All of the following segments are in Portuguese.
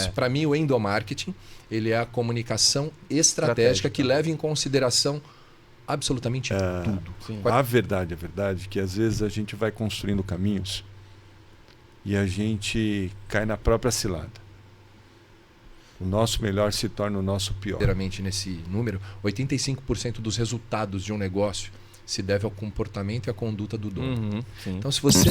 Para mim, o endomarketing ele é a comunicação estratégica que leva em consideração absolutamente tudo. Sim. A verdade é que às vezes a gente vai construindo caminhos e a gente cai na própria cilada. O nosso melhor se torna o nosso pior. Geralmente nesse número, 85% dos resultados de um negócio se deve ao comportamento e à conduta do dono. Então, se você...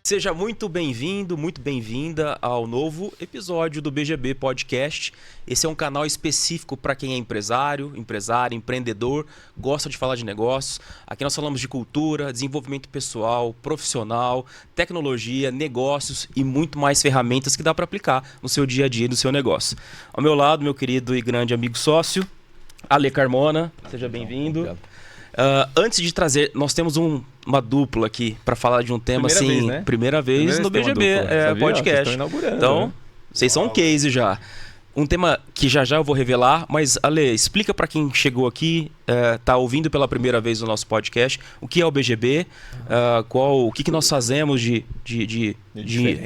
Seja muito bem-vindo, muito bem-vinda ao novo episódio do BGB Podcast. Esse é um canal específico para quem é empresário, empresária, empreendedor, gosta de falar de negócios. Aqui nós falamos de cultura, desenvolvimento pessoal, profissional, tecnologia, negócios e muito mais ferramentas que dá para aplicar no seu dia a dia, no seu negócio. Ao meu lado, meu querido e grande amigo sócio, Ale Carmona. Seja bem-vindo. Antes de trazer, nós temos uma dupla aqui para falar de um tema primeira vez no BGB Podcast. Então, né? Vocês são um case já. Um tema que já eu vou revelar, mas Ale, explica para quem chegou aqui, tá ouvindo pela primeira vez o nosso podcast, o que é o BGB, o que nós fazemos de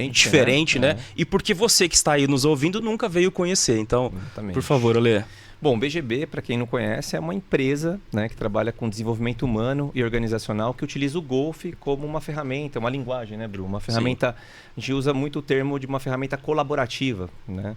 diferente, né? E porque você que está aí nos ouvindo nunca veio conhecer. Então, por favor, Ale. Bom, o BGB, para quem não conhece, é uma empresa, né, que trabalha com desenvolvimento humano e organizacional, que utiliza o Golf como uma ferramenta, uma linguagem, né, Bru? Uma ferramenta, a gente usa muito o termo de uma ferramenta colaborativa, né?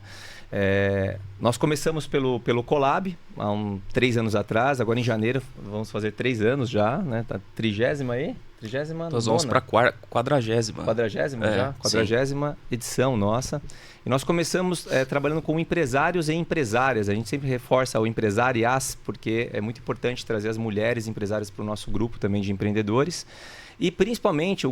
Nós começamos pelo Colab, há 3 anos atrás, agora em janeiro vamos fazer 3 anos já, né? Tá 30ª aí? 30ª? Nós vamos para 40ª. 40ª já? 40ª edição nossa. E nós começamos trabalhando com empresários e empresárias. A gente sempre reforça o empresarias, porque é muito importante trazer as mulheres empresárias para o nosso grupo também de empreendedores. E principalmente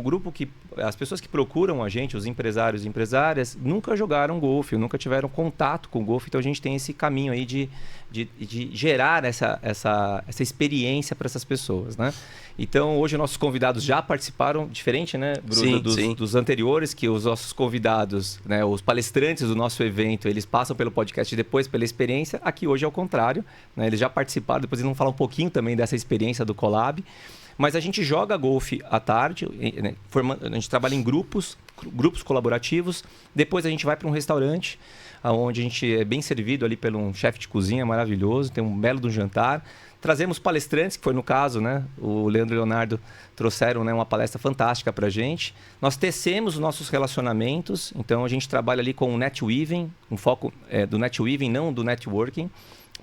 as pessoas que procuram a gente, os empresários e empresárias, nunca jogaram golfe, nunca tiveram contato com o golfe. Então a gente tem esse caminho aí de gerar essa experiência para essas pessoas, né? Então hoje nossos convidados já participaram, diferente, né, Bruno, dos anteriores, que os nossos convidados, né, os palestrantes do nosso evento, eles passam pelo podcast e depois pela experiência. Aqui hoje é o contrário, né? Eles já participaram, depois eles vão falar um pouquinho também dessa experiência do Colab. Mas a gente joga golfe à tarde, né? A gente trabalha em grupos colaborativos. Depois a gente vai para um restaurante, onde a gente é bem servido ali por um chefe de cozinha maravilhoso, tem um belo do jantar. Trazemos palestrantes, que foi no caso, né? O Leandro e o Leonardo trouxeram, né, uma palestra fantástica para a gente. Nós tecemos os nossos relacionamentos, então a gente trabalha ali com o netweaving, um foco do netweaving, não do networking.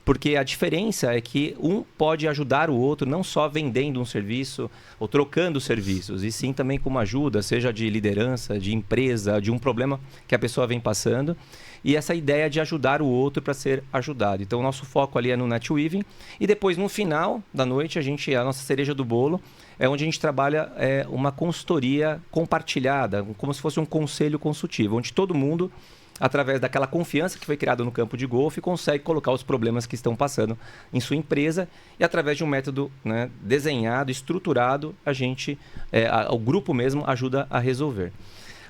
Porque a diferença é que um pode ajudar o outro, não só vendendo um serviço ou trocando serviços, e sim também com uma ajuda, seja de liderança, de empresa, de um problema que a pessoa vem passando. E essa ideia de ajudar o outro para ser ajudado. Então, o nosso foco ali é no netweaving. E depois, no final da noite, a nossa cereja do bolo é onde a gente trabalha uma consultoria compartilhada, como se fosse um conselho consultivo, onde todo mundo, através daquela confiança que foi criada no campo de golfe, consegue colocar os problemas que estão passando em sua empresa e através de um método, né, desenhado, estruturado, o grupo mesmo ajuda a resolver.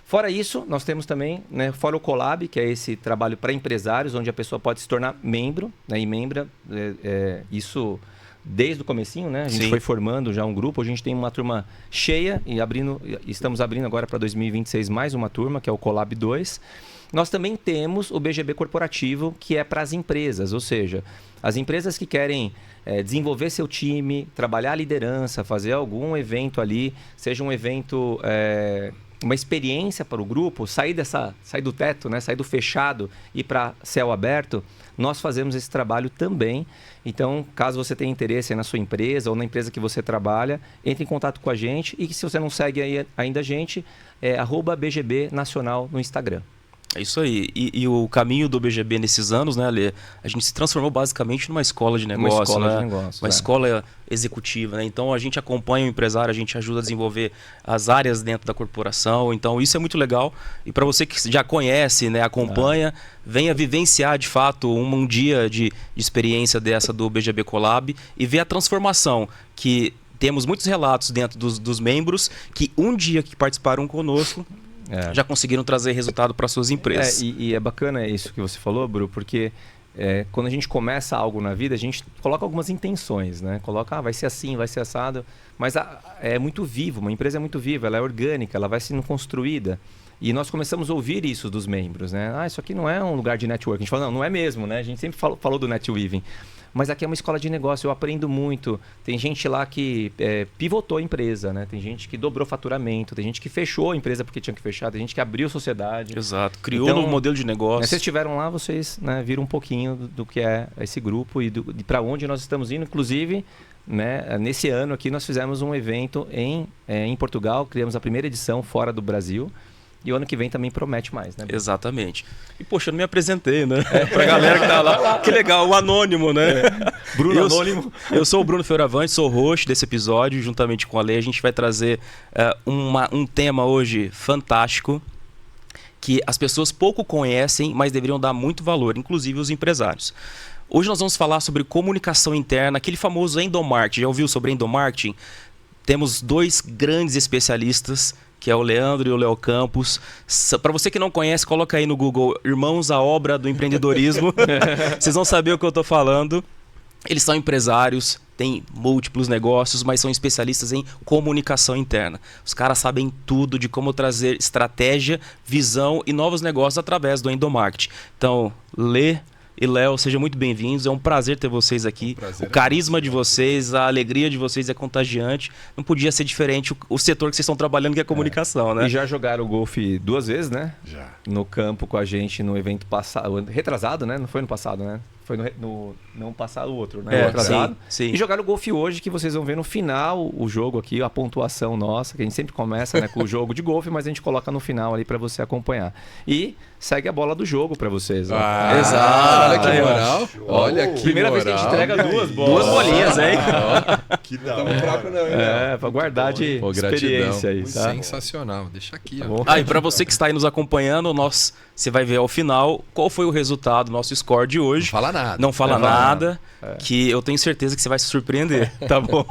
Fora isso, nós temos também, né, fora o Colab, que é esse trabalho para empresários, onde a pessoa pode se tornar membro, né, e membra, isso desde o comecinho, né? A gente foi formando já um grupo, a gente tem uma turma cheia e estamos abrindo agora para 2026 mais uma turma, que é o Colab 2. Nós também temos o BGB corporativo, que é para as empresas, ou seja, as empresas que querem desenvolver seu time, trabalhar a liderança, fazer algum evento ali, seja um evento, uma experiência para o grupo, sair do teto, né? Sair do fechado e ir para céu aberto, nós fazemos esse trabalho também. Então, caso você tenha interesse na sua empresa ou na empresa que você trabalha, entre em contato com a gente. E se você não segue ainda a gente, é @BGB Nacional no Instagram. É isso aí. E o caminho do BGB nesses anos, né, Ale? A gente se transformou basicamente numa escola de negócio, uma escola executiva, né? Então a gente acompanha o empresário, a gente ajuda a desenvolver as áreas dentro da corporação. Então isso é muito legal. E para você que já conhece, né, acompanha, venha vivenciar de fato um dia de experiência dessa do BGB Colab e ver a transformação que temos muitos relatos dentro dos membros que um dia que participaram conosco já conseguiram trazer resultado para suas empresas. E é bacana isso que você falou, Bru, porque quando a gente começa algo na vida, a gente coloca algumas intenções, né? Coloca, vai ser assim, vai ser assado. Mas é muito vivo, uma empresa é muito viva, ela é orgânica, ela vai sendo construída. E nós começamos a ouvir isso dos membros, né? Isso aqui não é um lugar de network. A gente fala, não é mesmo, né? A gente sempre falou do NetWeaving. Mas aqui é uma escola de negócio, eu aprendo muito. Tem gente lá que pivotou a empresa, né? Tem gente que dobrou faturamento, tem gente que fechou a empresa porque tinha que fechar, tem gente que abriu sociedade. Exato, criou um modelo de negócio. Vocês estiveram lá, vocês, né, viram um pouquinho do que é esse grupo e de para onde nós estamos indo. Inclusive, né, nesse ano aqui nós fizemos um evento em Portugal, criamos a primeira edição fora do Brasil. E o ano que vem também promete mais, né? Exatamente. E, poxa, eu não me apresentei, né? Pra galera que tá lá. Que legal, o anônimo, né? Bruno Anônimo. Eu sou o Bruno Fioravante, sou o host desse episódio. Juntamente com a Lê, a gente vai trazer um tema hoje fantástico que as pessoas pouco conhecem, mas deveriam dar muito valor, inclusive os empresários. Hoje nós vamos falar sobre comunicação interna, aquele famoso endomarketing. Já ouviu sobre endomarketing? Temos 2 grandes especialistas, que é o Leandro e o Léo Campos. Para você que não conhece, coloca aí no Google Irmãos à Obra do Empreendedorismo. Vocês vão saber o que eu estou falando. Eles são empresários, têm múltiplos negócios, mas são especialistas em comunicação interna. Os caras sabem tudo de como trazer estratégia, visão e novos negócios através do endomarketing. Então, Lê e Léo, sejam muito bem-vindos. É um prazer ter vocês aqui. O carisma de vocês, a alegria de vocês é contagiante. Não podia ser diferente o setor que vocês estão trabalhando, que é a comunicação, né? E já jogaram golfe 2 vezes, né? Já. No campo com a gente no evento passado, retrasado, né? Não foi no passado, né? Foi não passado o outro, né? Retrasado. Sim. E jogaram o golfe hoje, que vocês vão ver no final o jogo aqui, a pontuação nossa, que a gente sempre começa, né, com o jogo de golfe, mas a gente coloca no final ali para você acompanhar. E segue a bola do jogo para vocês. Exato. Olha que moral. Olha que Primeira moral. vez que a gente entrega 2 bolas. 2 bolinhas, hein? Que da hora. Pra guardar de experiência aí, tá? Sensacional. Deixa aqui. Tá Ó. bom? E para você que está aí nos acompanhando, você vai ver ao final qual foi o resultado do nosso score de hoje. Não fala nada. Não fala nada, que eu tenho certeza que você vai se surpreender, tá bom?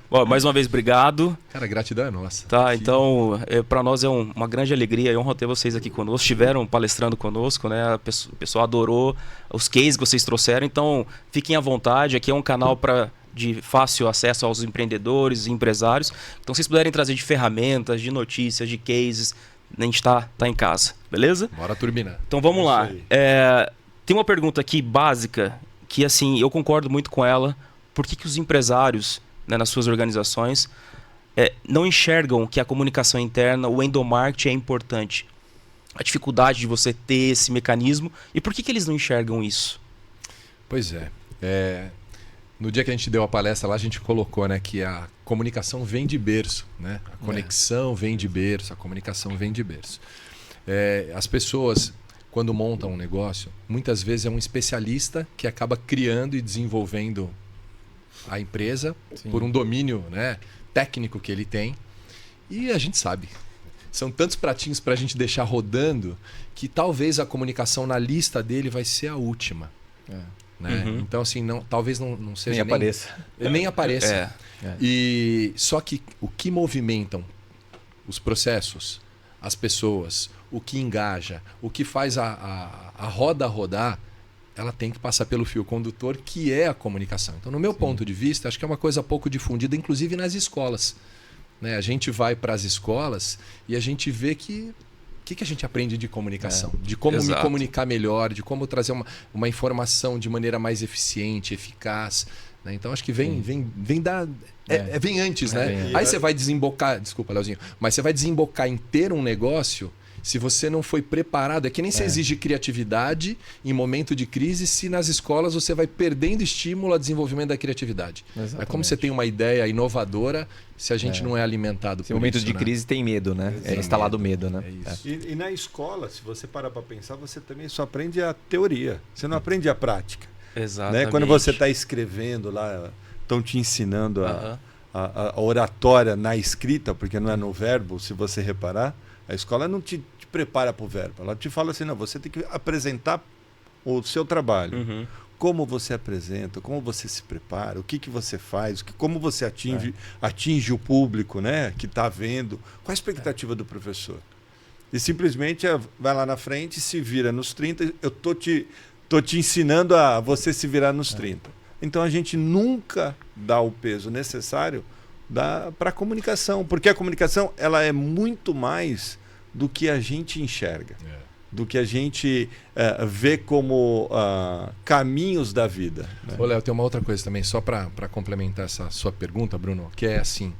Bom, mais uma vez, obrigado. Cara, gratidão é nossa. Tá, então, para nós é uma grande alegria e honra ter vocês aqui conosco. Estiveram palestrando conosco, né? O pessoal adorou os cases que vocês trouxeram. Então, fiquem à vontade. Aqui é um canal de fácil acesso aos empreendedores e empresários. Então, se vocês puderem trazer de ferramentas, de notícias, de cases, a gente tá em casa, beleza? Bora turbinar. Então, vamos lá. Tem uma pergunta aqui básica que, assim, eu concordo muito com ela. Por que os empresários, né, nas suas organizações, não enxergam que a comunicação interna, o endomarketing é importante? A dificuldade de você ter esse mecanismo. E por que eles não enxergam isso? Pois é. No dia que a gente deu a palestra lá, a gente colocou, né, que a comunicação vem de berço. Né? A conexão vem de berço, a comunicação vem de berço. As pessoas, quando montam um negócio, muitas vezes é um especialista que acaba criando e desenvolvendo a empresa. Sim. Por um domínio, né, técnico que ele tem. E a gente sabe, são tantos pratinhos para a gente deixar rodando que talvez a comunicação na lista dele vai ser a última. Né? Uhum. Então, assim, talvez não seja nem apareça. E só que o que movimentam os processos, as pessoas, o que engaja, o que faz a roda rodar, ela tem que passar pelo fio condutor, que é a comunicação. Então, no meu ponto de vista, acho que é uma coisa pouco difundida, inclusive nas escolas. Né? A gente vai para as escolas e a gente vê que o que a gente aprende de comunicação? De como me comunicar melhor, de como trazer uma informação de maneira mais eficiente, eficaz. Né? Então, acho que vem antes, né? Aí você vai desembocar... Desculpa, Leozinho. Mas você vai desembocar em ter um negócio... Se você não foi preparado, é que nem se exige criatividade em momento de crise, se nas escolas você vai perdendo estímulo ao desenvolvimento da criatividade. Exatamente. É como você tem uma ideia inovadora, se a gente não é alimentado por isso. Em momento de né? crise tem medo, né? É instalado medo, né? É isso. E na escola, se você parar para pensar, você também só aprende a teoria. Você não aprende a prática. Exatamente. Né? Quando você está escrevendo lá, estão te ensinando a oratória na escrita, porque não é no verbo, se você reparar, a escola não te prepara para o verbo. Ela te fala assim, não, você tem que apresentar o seu trabalho. Uhum. Como você apresenta, como você se prepara, o que você faz, como você atinge o público, né, que está vendo. Qual a expectativa do professor? E simplesmente vai lá na frente, se vira nos 30. Eu tô te ensinando a você se virar nos 30. Então a gente nunca dá o peso necessário para a comunicação, porque a comunicação ela é muito mais do que a gente enxerga, do que a gente vê como caminhos da vida. Né? Ô, Léo, tem uma outra coisa também, só para complementar essa sua pergunta, Bruno, que é assim,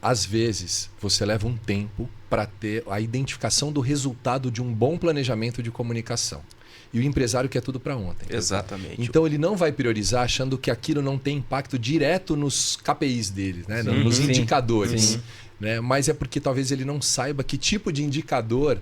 às vezes você leva um tempo para ter a identificação do resultado de um bom planejamento de comunicação. E o empresário quer tudo para ontem. Exatamente. Então ele não vai priorizar achando que aquilo não tem impacto direto nos KPIs dele, né? Nos indicadores. Sim. Né? Mas é porque talvez ele não saiba que tipo de indicador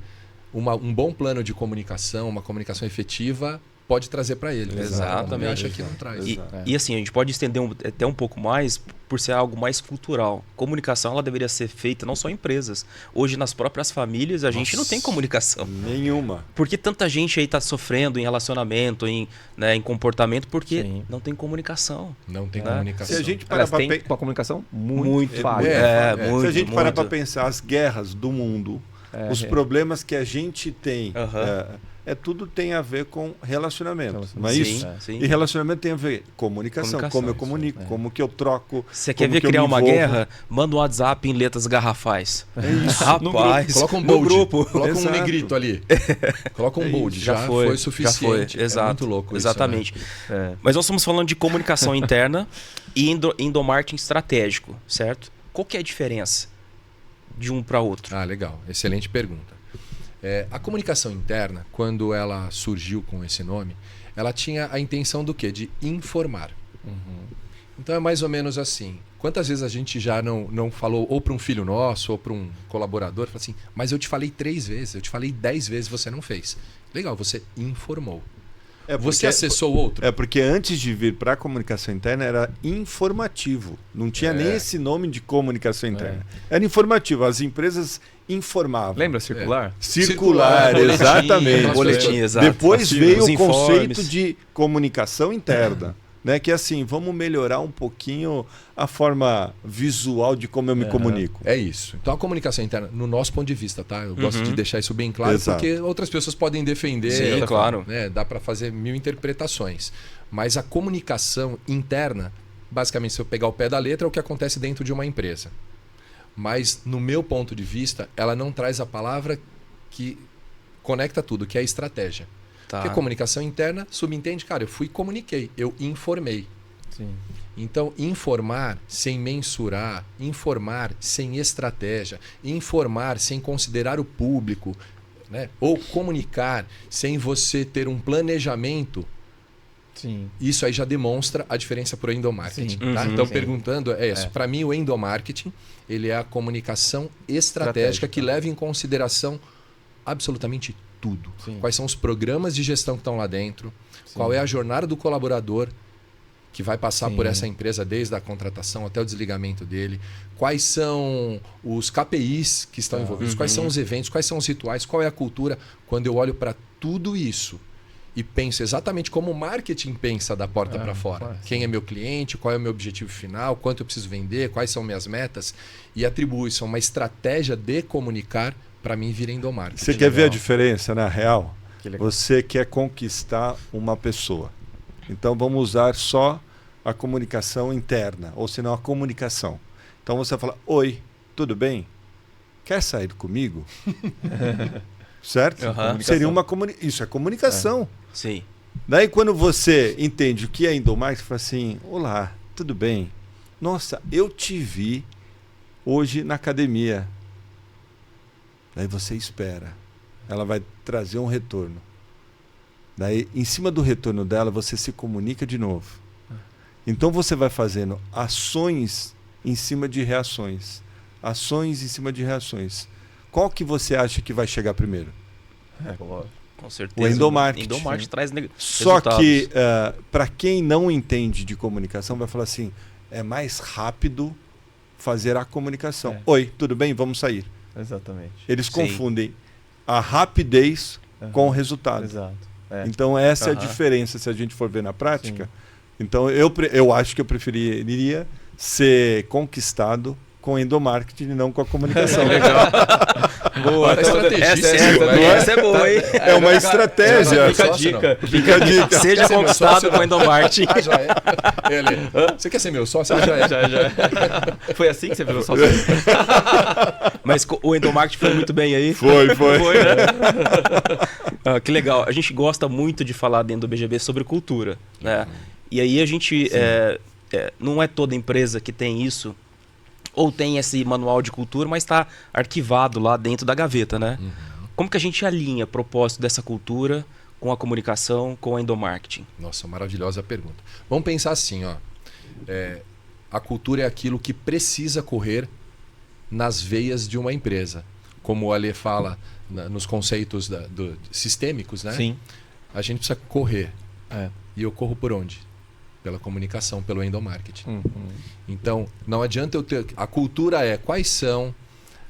um bom plano de comunicação, uma comunicação efetiva pode trazer para ele. Exatamente. Ele acha que não traz. E assim, a gente pode estender até um pouco mais por ser algo mais cultural. Comunicação ela deveria ser feita não só em empresas. Hoje nas próprias famílias a gente não tem comunicação. Nenhuma. Por que tanta gente aí está sofrendo em relacionamento, em comportamento? Porque não tem comunicação. Não tem comunicação. Se a gente parar tem uma comunicação muito falha. Se a gente parar para pensar as guerras do mundo, os problemas que a gente tem... tudo tem a ver com relacionamento, não é isso? Sim. E relacionamento tem a ver com comunicação, como eu comunico, como que eu troco. Você quer ver criar uma guerra? Manda um WhatsApp em letras garrafais. É isso. Rapaz, coloca um bold, grupo. Coloca um negrito ali. Coloca um bold, já foi suficiente. Exato. É muito louco Exatamente. Isso, né? Mas nós estamos falando de comunicação interna e endomarketing estratégico, certo? Qual que é a diferença de um para outro? Legal. Excelente pergunta. A comunicação interna, quando ela surgiu com esse nome, ela tinha a intenção do quê? De informar. Então é mais ou menos assim. Quantas vezes a gente já não falou ou para um filho nosso ou para um colaborador, fala assim, mas eu te falei 3 vezes, eu te falei 10 vezes, você não fez. Legal, você informou. Você acessou outro? Porque antes de vir para a comunicação interna era informativo. Não tinha nem esse nome de comunicação interna. Era informativo. As empresas informavam. Lembra circular? Circular, exatamente. Boletim, exato. Depois veio o informes. conceito de comunicação interna. Né? Que é assim, vamos melhorar um pouquinho a forma visual de como eu me comunico. É isso. Então a comunicação interna, no nosso ponto de vista, tá? Eu gosto de deixar isso bem claro, porque outras pessoas podem defender. Sim, claro. Né? Dá para fazer 1000 interpretações. Mas a comunicação interna, basicamente, se eu pegar o pé da letra, é o que acontece dentro de uma empresa. Mas, no meu ponto de vista, ela não traz a palavra que conecta tudo, que é a estratégia. Porque comunicação interna subentende, cara, eu fui e comuniquei, eu informei. Sim. Então, informar sem mensurar, informar sem estratégia, informar sem considerar o público, né? Ou comunicar sem você ter um planejamento, isso aí já demonstra a diferença para o endomarketing. Tá? Então, perguntando, isso. Para mim, o endomarketing ele é a comunicação estratégica que leva em consideração absolutamente tudo. Quais são os programas de gestão que estão lá dentro, qual é a jornada do colaborador que vai passar por essa empresa desde a contratação até o desligamento dele, quais são os KPIs que estão envolvidos, quais são os eventos, quais são os rituais, qual é a cultura. Quando eu olho para tudo isso e penso exatamente como o marketing pensa da porta para fora. Quem é meu cliente, qual é o meu objetivo final, quanto eu preciso vender, quais são minhas metas, e atribui isso a uma estratégia de comunicar, para mim vira endomarketing. Você quer ver a diferença na real? Você quer conquistar uma pessoa. Então vamos usar só a comunicação interna, ou senão a comunicação. Então você fala, oi, tudo bem? Quer sair comigo? Certo? Seria uma isso é comunicação. Sim. Daí quando você entende o que é endomarketing, você fala assim, olá, tudo bem? Nossa, eu te vi hoje na academia. Daí você espera. Ela vai trazer um retorno. Daí, em cima do retorno dela, você se comunica de novo. Então você vai fazendo ações em cima de reações. Ações em cima de reações. Qual que você acha que vai chegar primeiro? Com certeza. O endomarketing. Endomarketing traz Só resultados. que, para quem não entende de comunicação, vai falar assim, é mais rápido fazer a comunicação. Oi, tudo bem? Vamos sair. Exatamente. Eles confundem a rapidez com o resultado. Exato. Então essa é a diferença se a gente for ver na prática. Então eu acho que eu preferiria ser conquistado com endomarketing e não com a comunicação. Legal. Boa, essa é boa, hein? É uma estratégia. Fica a dica. Fica a dica. Seja conquistado com o endomarketing. Já é. Você quer ser meu sócio? Já é. Já. Foi assim que você virou sócio? Mas o endomarketing foi muito bem aí? Foi, né? Que legal. A gente gosta muito de falar dentro do BGB sobre cultura, né? E aí a gente... não é toda empresa que tem isso, ou tem esse manual de cultura, mas está arquivado lá dentro da gaveta, né? Uhum. Como que a gente alinha o propósito dessa cultura com a comunicação, com o endomarketing? Nossa, maravilhosa pergunta. Vamos pensar assim, ó. A cultura é aquilo que precisa correr nas veias de uma empresa. Como o Ale fala nos conceitos sistêmicos, né? Sim. A gente precisa correr. E eu corro por onde? Pela comunicação, pelo endomarketing. Uhum. Então, não adianta eu ter... A cultura quais são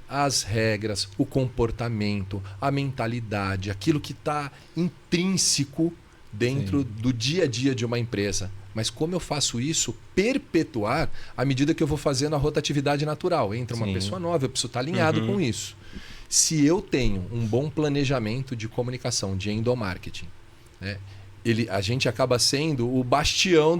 as regras, o comportamento, a mentalidade, aquilo que está intrínseco dentro do dia a dia de uma empresa. Mas como eu faço isso perpetuar à medida que eu vou fazendo a rotatividade natural? Entra uma pessoa nova, eu preciso estar alinhado com isso. Se eu tenho um bom planejamento de comunicação, de endomarketing, né? A gente acaba sendo o bastião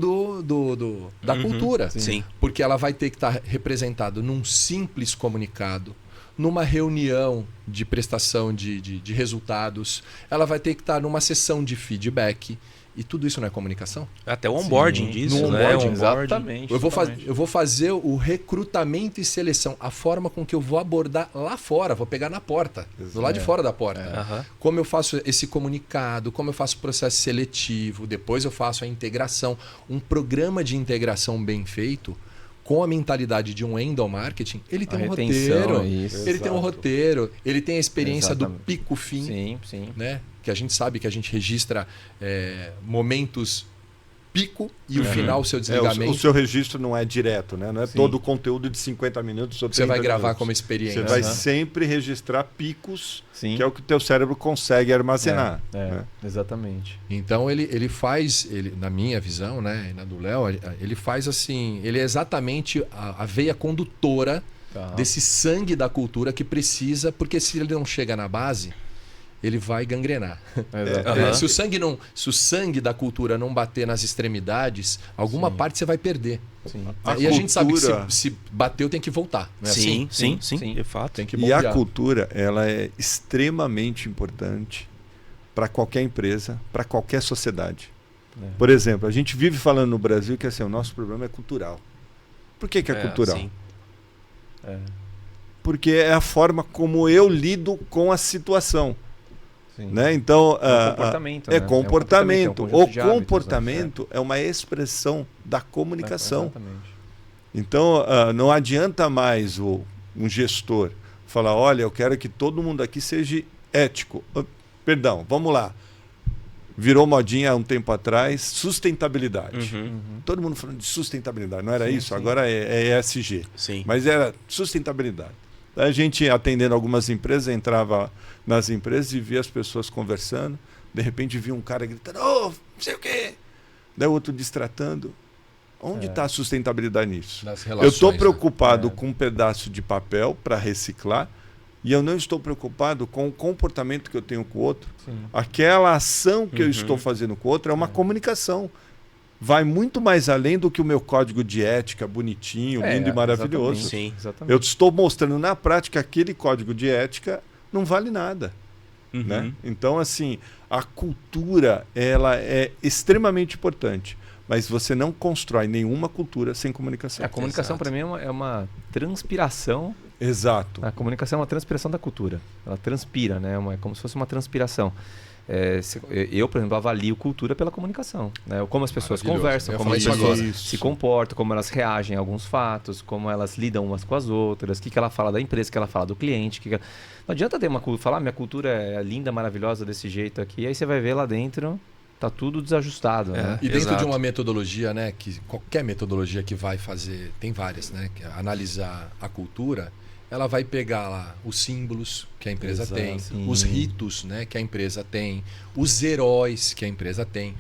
da cultura. Sim. Porque ela vai ter que estar representada num simples comunicado, numa reunião de prestação de resultados, ela vai ter que estar numa sessão de feedback. E tudo isso não é comunicação? Até o onboarding disso, no né? Onboarding, exatamente. Eu vou fazer o recrutamento e seleção, a forma com que eu vou abordar lá fora, vou pegar na porta, do lado de fora da porta. Como eu faço esse comunicado, como eu faço o processo seletivo, depois eu faço a integração. Um programa de integração bem feito, com a mentalidade de um endomarketing, ele tem um roteiro. Ele tem um roteiro, ele tem a experiência do pico-fim. Sim. Né? Que a gente sabe que a gente registra momentos pico e o final, o seu desligamento. O seu registro não é direto, né? Não é todo o conteúdo de 50 minutos ou 30 Você vai gravar minutos. como experiência. Você vai sempre registrar picos, que é o que o teu cérebro consegue armazenar. Né? Exatamente. Então ele faz, na minha visão, né, e na do Léo, ele faz assim, ele é exatamente a veia condutora desse sangue da cultura que precisa, porque se ele não chega na base, ele vai gangrenar. Se o sangue da cultura não bater nas extremidades, alguma parte você vai perder. A gente sabe que se bateu tem que voltar. Né? Sim, de fato. Tem que bombear. E a cultura, ela é extremamente importante para qualquer empresa, para qualquer sociedade. Por exemplo, a gente vive falando no Brasil que assim, o nosso problema é cultural. Por que é cultural? Sim. Porque é a forma como eu lido com a situação. Né? Então, é comportamento. O comportamento é uma expressão da comunicação. Então, não adianta mais um gestor falar, olha, eu quero que todo mundo aqui seja ético. Perdão, vamos lá. Virou modinha há um tempo atrás, sustentabilidade. Todo mundo falando de sustentabilidade, não era isso? Agora é ESG. Mas era sustentabilidade. A gente, atendendo algumas empresas, entrava nas empresas e via as pessoas conversando. De repente via um cara gritando, não sei o quê. Daí o outro distratando. Onde está a sustentabilidade nisso? Eu estou preocupado com um pedaço de papel para reciclar e eu não estou preocupado com o comportamento que eu tenho com o outro. Aquela ação que eu estou fazendo com o outro é uma comunicação. Vai muito mais além do que o meu código de ética bonitinho, lindo e maravilhoso. Exatamente. Eu estou mostrando na prática aquele código de ética não vale nada. Né? Então, assim, a cultura ela é extremamente importante, mas você não constrói nenhuma cultura sem comunicação. A comunicação, para mim, é uma transpiração. Exato. A comunicação é uma transpiração da cultura. Ela transpira, né? É como se fosse uma transpiração. Eu, por exemplo, avalio cultura pela comunicação, né? Como as pessoas conversam, como as pessoas se comportam, como elas reagem a alguns fatos, como elas lidam umas com as outras, o que ela fala da empresa, o que ela fala do cliente. Não adianta ter falar minha cultura é linda, maravilhosa desse jeito aqui, aí você vai ver lá dentro, tá tudo desajustado. Né? E dentro de uma metodologia, né, que qualquer metodologia que vai fazer, tem várias, né, que analisar a cultura, ela vai pegar lá os símbolos que a empresa tem, os ritos, né, que a empresa tem, os heróis que a empresa tem,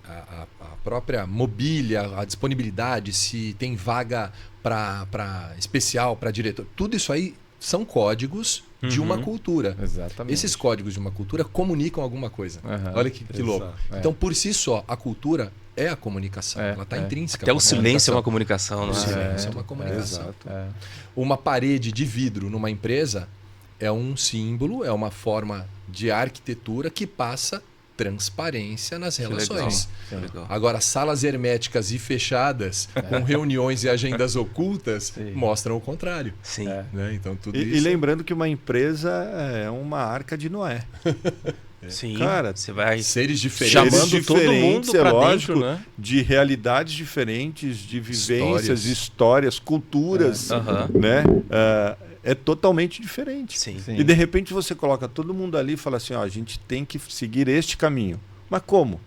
a própria mobília, a disponibilidade, se tem vaga para especial, para diretor. Tudo isso aí são códigos de uma cultura. Exatamente. Esses códigos de uma cultura comunicam alguma coisa. Olha que louco. Então, por si só, a cultura é a comunicação. Ela está intrínseca. Até o silêncio é uma comunicação. Não é? O silêncio é uma comunicação. Exato. Uma parede de vidro numa empresa é um símbolo, é uma forma de arquitetura que passa transparência nas relações. Legal. Agora, salas herméticas e fechadas, com reuniões e agendas ocultas, mostram o contrário. Sim. Né? Então, tudo E isso... lembrando que uma empresa é uma arca de Noé. Sim. Cara, você vai seres diferentes. chamando todo mundo para dentro, né? De realidades diferentes, de vivências, histórias, culturas, né? É totalmente diferente. Sim. E de repente você coloca todo mundo ali e fala assim, ó, a gente tem que seguir este caminho. Mas como?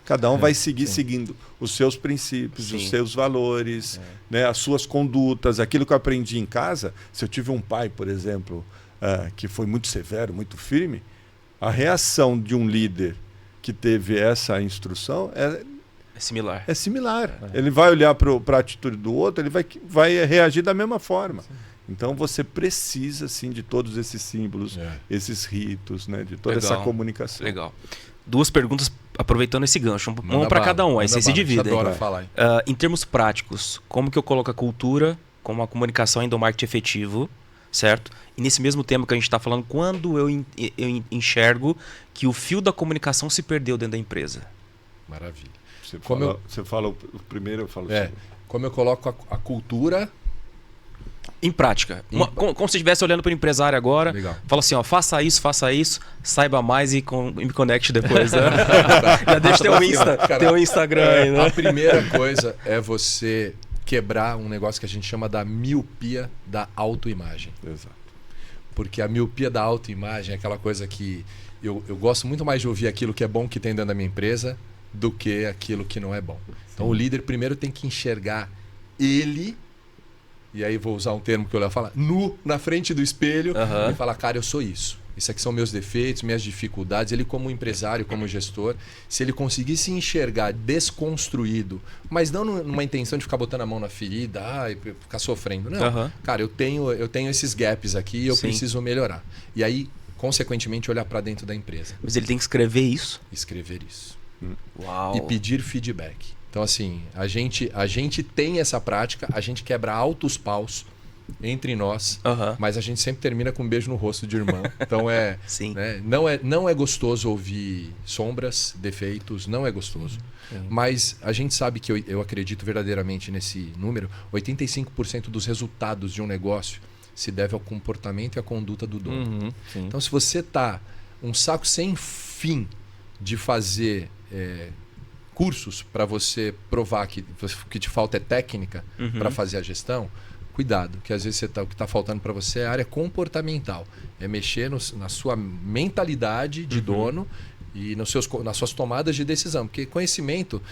Cada um vai seguir seguindo os seus princípios, os seus valores, né? As suas condutas, aquilo que eu aprendi em casa. Se eu tive um pai, por exemplo, que foi muito severo, muito firme, a reação de um líder que teve essa instrução é similar. É similar. Ele vai olhar para a atitude do outro, ele vai reagir da mesma forma. Então você precisa sim de todos esses símbolos, esses ritos, né, de toda essa comunicação. Legal. 2 perguntas aproveitando esse gancho, uma para cada um, aí vocês se dividem. Em termos práticos, como que eu coloco a cultura como a comunicação e endomarketing efetivo, certo? E nesse mesmo tema que a gente está falando, quando eu enxergo que o fio da comunicação se perdeu dentro da empresa? Maravilha. Você fala o primeiro, eu falo o segundo. Como eu coloco a cultura... Em prática. Como se você estivesse olhando para o empresário agora, fala assim, ó, faça isso, saiba mais e me conecte depois. Né? Já deixa teu Instagram aí, né? A primeira coisa é você quebrar um negócio que a gente chama da miopia da autoimagem. Exato. Porque a miopia da autoimagem é aquela coisa que eu gosto muito mais de ouvir aquilo que é bom que tem dentro da minha empresa do que aquilo que não é bom. Então o líder primeiro tem que enxergar ele... E aí vou usar um termo que o Léo fala, nu na frente do espelho e falar, cara, eu sou isso. Isso aqui são meus defeitos, minhas dificuldades. Ele como empresário, como gestor, se ele conseguir se enxergar desconstruído, mas não numa intenção de ficar botando a mão na ferida e ficar sofrendo. Não, cara, eu tenho esses gaps aqui e eu preciso melhorar. E aí, consequentemente, olhar para dentro da empresa. Mas ele tem que escrever isso? Escrever isso. Uau. E pedir feedback. Então, assim, a gente tem essa prática, a gente quebra altos paus entre nós, mas a gente sempre termina com um beijo no rosto de irmão. Então, né, não é gostoso ouvir sombras, defeitos, não é gostoso. Mas a gente sabe que eu acredito verdadeiramente nesse número, 85% dos resultados de um negócio se deve ao comportamento e à conduta do dono. Então, se você está um saco sem fim de fazer... cursos para você provar que o que te falta é técnica para fazer a gestão, cuidado, que às vezes o que está faltando para você é a área comportamental. É mexer na sua mentalidade de dono e nas suas tomadas de decisão. Porque conhecimento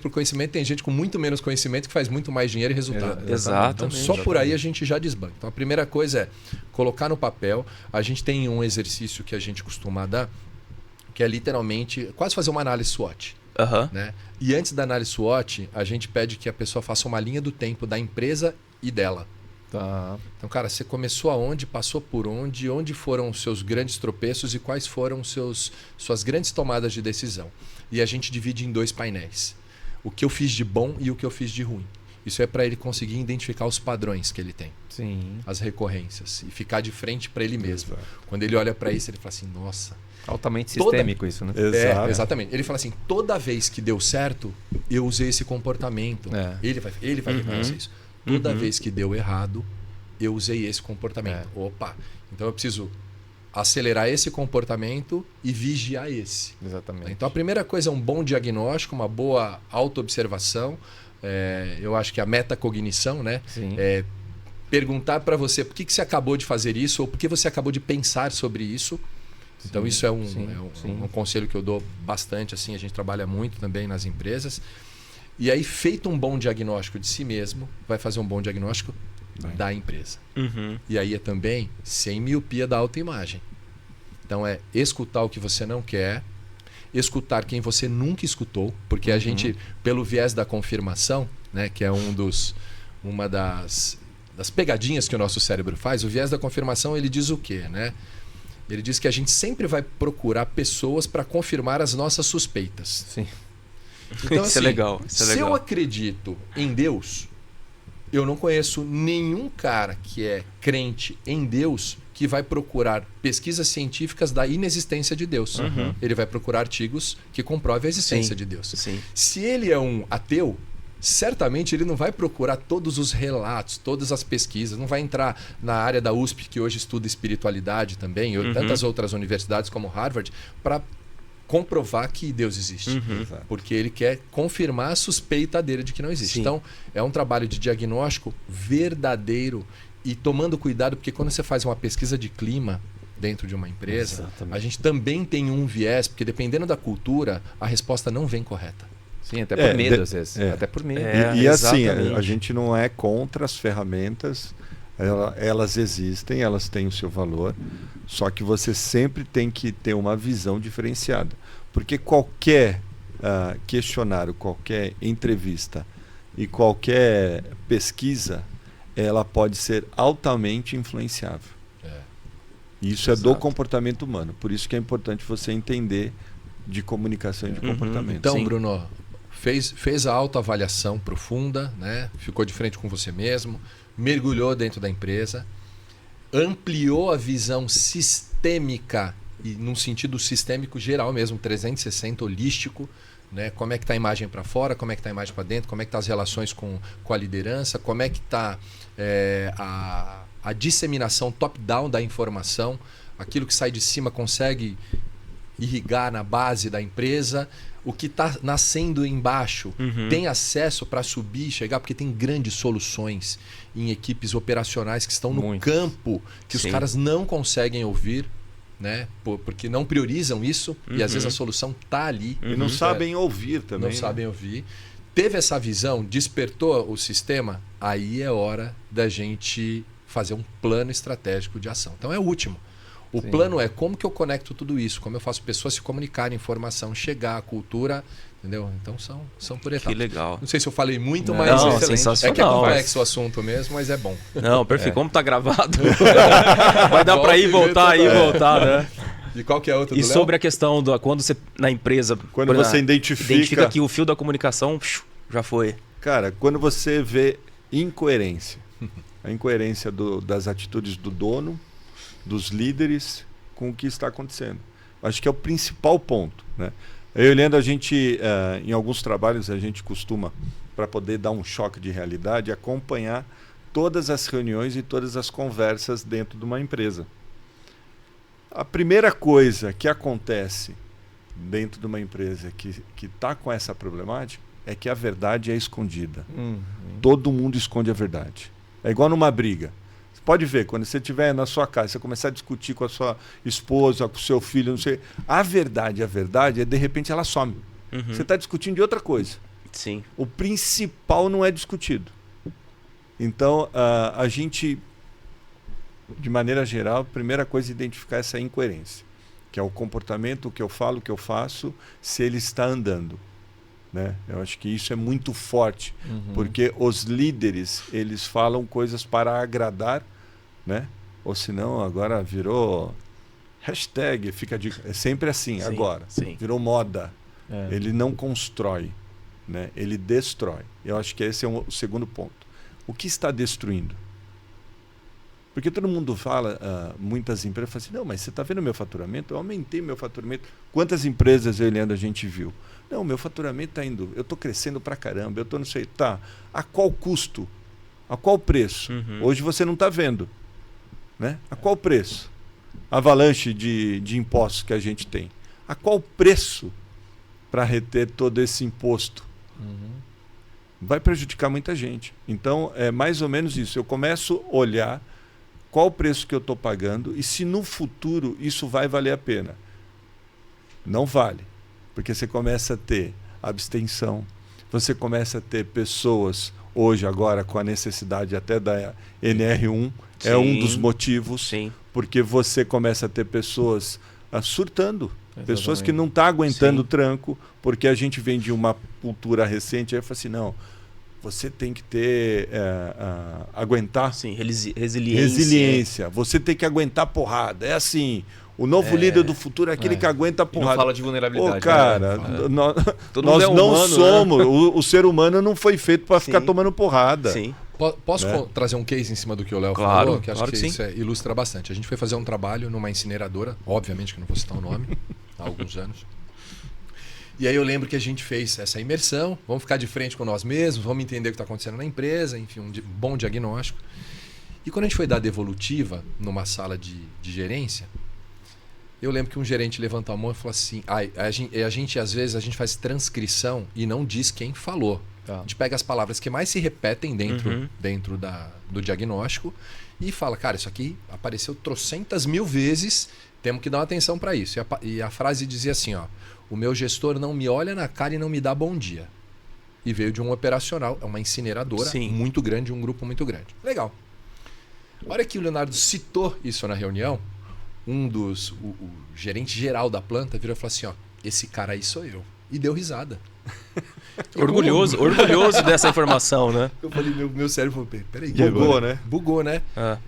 por conhecimento, tem gente com muito menos conhecimento que faz muito mais dinheiro e resultado. Exato. Então, só por aí a gente já desbanca. Então, a primeira coisa é colocar no papel. A gente tem um exercício que a gente costuma dar, que é literalmente quase fazer uma análise SWOT. Né? E antes da análise SWOT, a gente pede que a pessoa faça uma linha do tempo da empresa e dela. Então, cara, você começou aonde, passou por onde foram os seus grandes tropeços e quais foram suas grandes tomadas de decisão. E a gente divide em 2 painéis. O que eu fiz de bom e o que eu fiz de ruim. Isso é para ele conseguir identificar os padrões que ele tem. As recorrências. E ficar de frente para ele mesmo. Quando ele olha para isso, ele fala assim, nossa... Altamente sistêmico isso, né? Exatamente. Ele fala assim, toda vez que deu certo, eu usei esse comportamento. Ele vai reconhecer isso. Toda vez que deu errado, eu usei esse comportamento. Opa! Então eu preciso acelerar esse comportamento e vigiar esse. Exatamente. Então a primeira coisa é um bom diagnóstico, uma boa autoobservação. Eu acho que a metacognição, né? Perguntar para você por que você acabou de fazer isso ou por que você acabou de pensar sobre isso. Então isso é um conselho que eu dou bastante, assim, a gente trabalha muito também nas empresas. E aí, feito um bom diagnóstico de si mesmo, vai fazer um bom diagnóstico da empresa. E aí é também sem miopia da autoimagem. Então é escutar o que você não quer, escutar quem você nunca escutou, porque a gente, pelo viés da confirmação, né, que é uma das das pegadinhas que o nosso cérebro faz, o viés da confirmação ele diz o quê, né? Ele diz que a gente sempre vai procurar pessoas para confirmar as nossas suspeitas. Sim. Então, Isso é legal. Se eu acredito em Deus, eu não conheço nenhum cara que é crente em Deus que vai procurar pesquisas científicas da inexistência de Deus. Ele vai procurar artigos que comprovem a existência de Deus. Sim. Se ele é um ateu, certamente ele não vai procurar todos os relatos, todas as pesquisas, não vai entrar na área da USP, que hoje estuda espiritualidade também, ou tantas outras universidades como Harvard, para comprovar que Deus existe. Porque ele quer confirmar a suspeita dele de que não existe. Sim. Então, é um trabalho de diagnóstico verdadeiro e tomando cuidado, porque quando você faz uma pesquisa de clima dentro de uma empresa, Exatamente. a gente também tem um viés, porque dependendo da cultura, a resposta não vem correta. Sim, até por medo, às vezes. Até por medo. E assim, exatamente. a gente não é contra as ferramentas, elas existem, elas têm o seu valor, só que você sempre tem que ter uma visão diferenciada. Porque qualquer questionário, qualquer entrevista e qualquer pesquisa, ela pode ser altamente influenciável. Isso é do comportamento humano. Por isso que é importante você entender de comunicação e de comportamento. Então, Sim. Bruno, fez a autoavaliação profunda, né? Ficou de frente com você mesmo, mergulhou dentro da empresa, ampliou a visão sistêmica, e num sentido sistêmico geral mesmo, 360, holístico, né? Como é que está a imagem para fora, como é que está a imagem para dentro, como é que estão as relações com a liderança, como é que está a disseminação top-down da informação, aquilo que sai de cima consegue irrigar na base da empresa, o que está nascendo embaixo tem acesso para subir e chegar, porque tem grandes soluções em equipes operacionais que estão no campo, que os caras não conseguem ouvir, né? Porque não priorizam isso e às vezes a solução está ali. E não sabem ouvir também. Não sabem ouvir. Teve essa visão, despertou o sistema, aí é hora da gente fazer um plano estratégico de ação. Então é o último. O plano é como que eu conecto tudo isso, como eu faço pessoas se comunicarem, informação chegar, cultura, entendeu? Então são por etapas. Que legal. Não sei se eu falei muito, Não, mas sensacional. é que é complexo o assunto mesmo, mas é bom. Não, perfeito. Como tá gravado, vai dar para ir voltar, né? E qual que é a outra do E Léo? sobre a questão do quando você na empresa, Quando você identifica que o fio da comunicação já foi. Cara, quando você vê incoerência, a incoerência das atitudes do dono, dos líderes com o que está acontecendo. Acho que é o principal ponto, né? Eu e o Leandro, a gente, em alguns trabalhos, a gente costuma, para poder dar um choque de realidade, acompanhar todas as reuniões e todas as conversas dentro de uma empresa. A primeira coisa que acontece dentro de uma empresa que está com essa problemática é que a verdade é escondida. Todo mundo esconde a verdade. É igual numa briga. Você pode ver, quando você estiver na sua casa, você começar a discutir com a sua esposa, com o seu filho, não sei. A verdade, de repente, ela some. Você está discutindo de outra coisa. Sim. O principal não é discutido. Então, a gente, de maneira geral, a primeira coisa é identificar essa incoerência, que é o comportamento, o que eu falo, o que eu faço, se ele está andando. Né? Eu acho que isso é muito forte, porque os líderes, eles falam coisas para agradar, né? Ou senão agora virou hashtag, fica de... É sempre assim, agora. Sim. Virou moda. Ele não constrói, né? Ele destrói. Eu acho que esse é o segundo ponto. O que está destruindo? Porque todo mundo fala, muitas empresas falam assim, não, mas você está vendo meu faturamento? Eu aumentei meu faturamento. Quantas empresas, eu e Leandro, a gente viu? Não, meu faturamento está indo, eu estou crescendo pra caramba, eu estou não sei, tá. A qual custo? A qual preço? Hoje você não está vendo. Né? A qual preço? Avalanche de impostos que a gente tem. A qual preço para reter todo esse imposto? Vai prejudicar muita gente. Então, é mais ou menos isso. Eu começo a olhar qual o preço que eu estou pagando e se no futuro isso vai valer a pena. Não vale. Porque você começa a ter abstenção, você começa a ter pessoas, hoje, agora, com a necessidade até da NR1, é um dos motivos, porque você começa a ter pessoas surtando, pessoas que não estão aguentando o tranco, porque a gente vem de uma cultura recente, aí fala assim, não, você tem que ter aguentar. Sim, resiliência. Resiliência. Você tem que aguentar porrada. É assim, o novo líder do futuro é aquele que aguenta a porrada. E não fala de vulnerabilidade. Cara, nós é não humano, somos. Né? O ser humano não foi feito para ficar tomando porrada. Sim. Posso trazer um case em cima do que o Léo falou? Que acho que isso ilustra bastante. A gente foi fazer um trabalho numa incineradora, obviamente que não vou citar o nome, há alguns anos. E aí eu lembro que a gente fez essa imersão, vamos ficar de frente com nós mesmos, vamos entender o que está acontecendo na empresa, enfim, um bom diagnóstico. E quando a gente foi dar devolutiva numa sala de gerência, eu lembro que um gerente levantou a mão e falou assim, às vezes a gente faz transcrição e não diz quem falou. A gente pega as palavras que mais se repetem dentro do diagnóstico e fala, cara, isso aqui apareceu trocentas mil vezes, temos que dar uma atenção para isso. E a frase dizia assim, ó, o meu gestor não me olha na cara e não me dá bom dia. E veio de um operacional, é uma incineradora muito grande, um grupo muito grande. Legal. A hora que o Leonardo citou isso na reunião, o gerente geral da planta virou e falou assim, ó, esse cara aí sou eu. E deu risada. Orgulhoso dessa informação, né? Eu falei, meu cérebro falou, peraí. Bugou, né?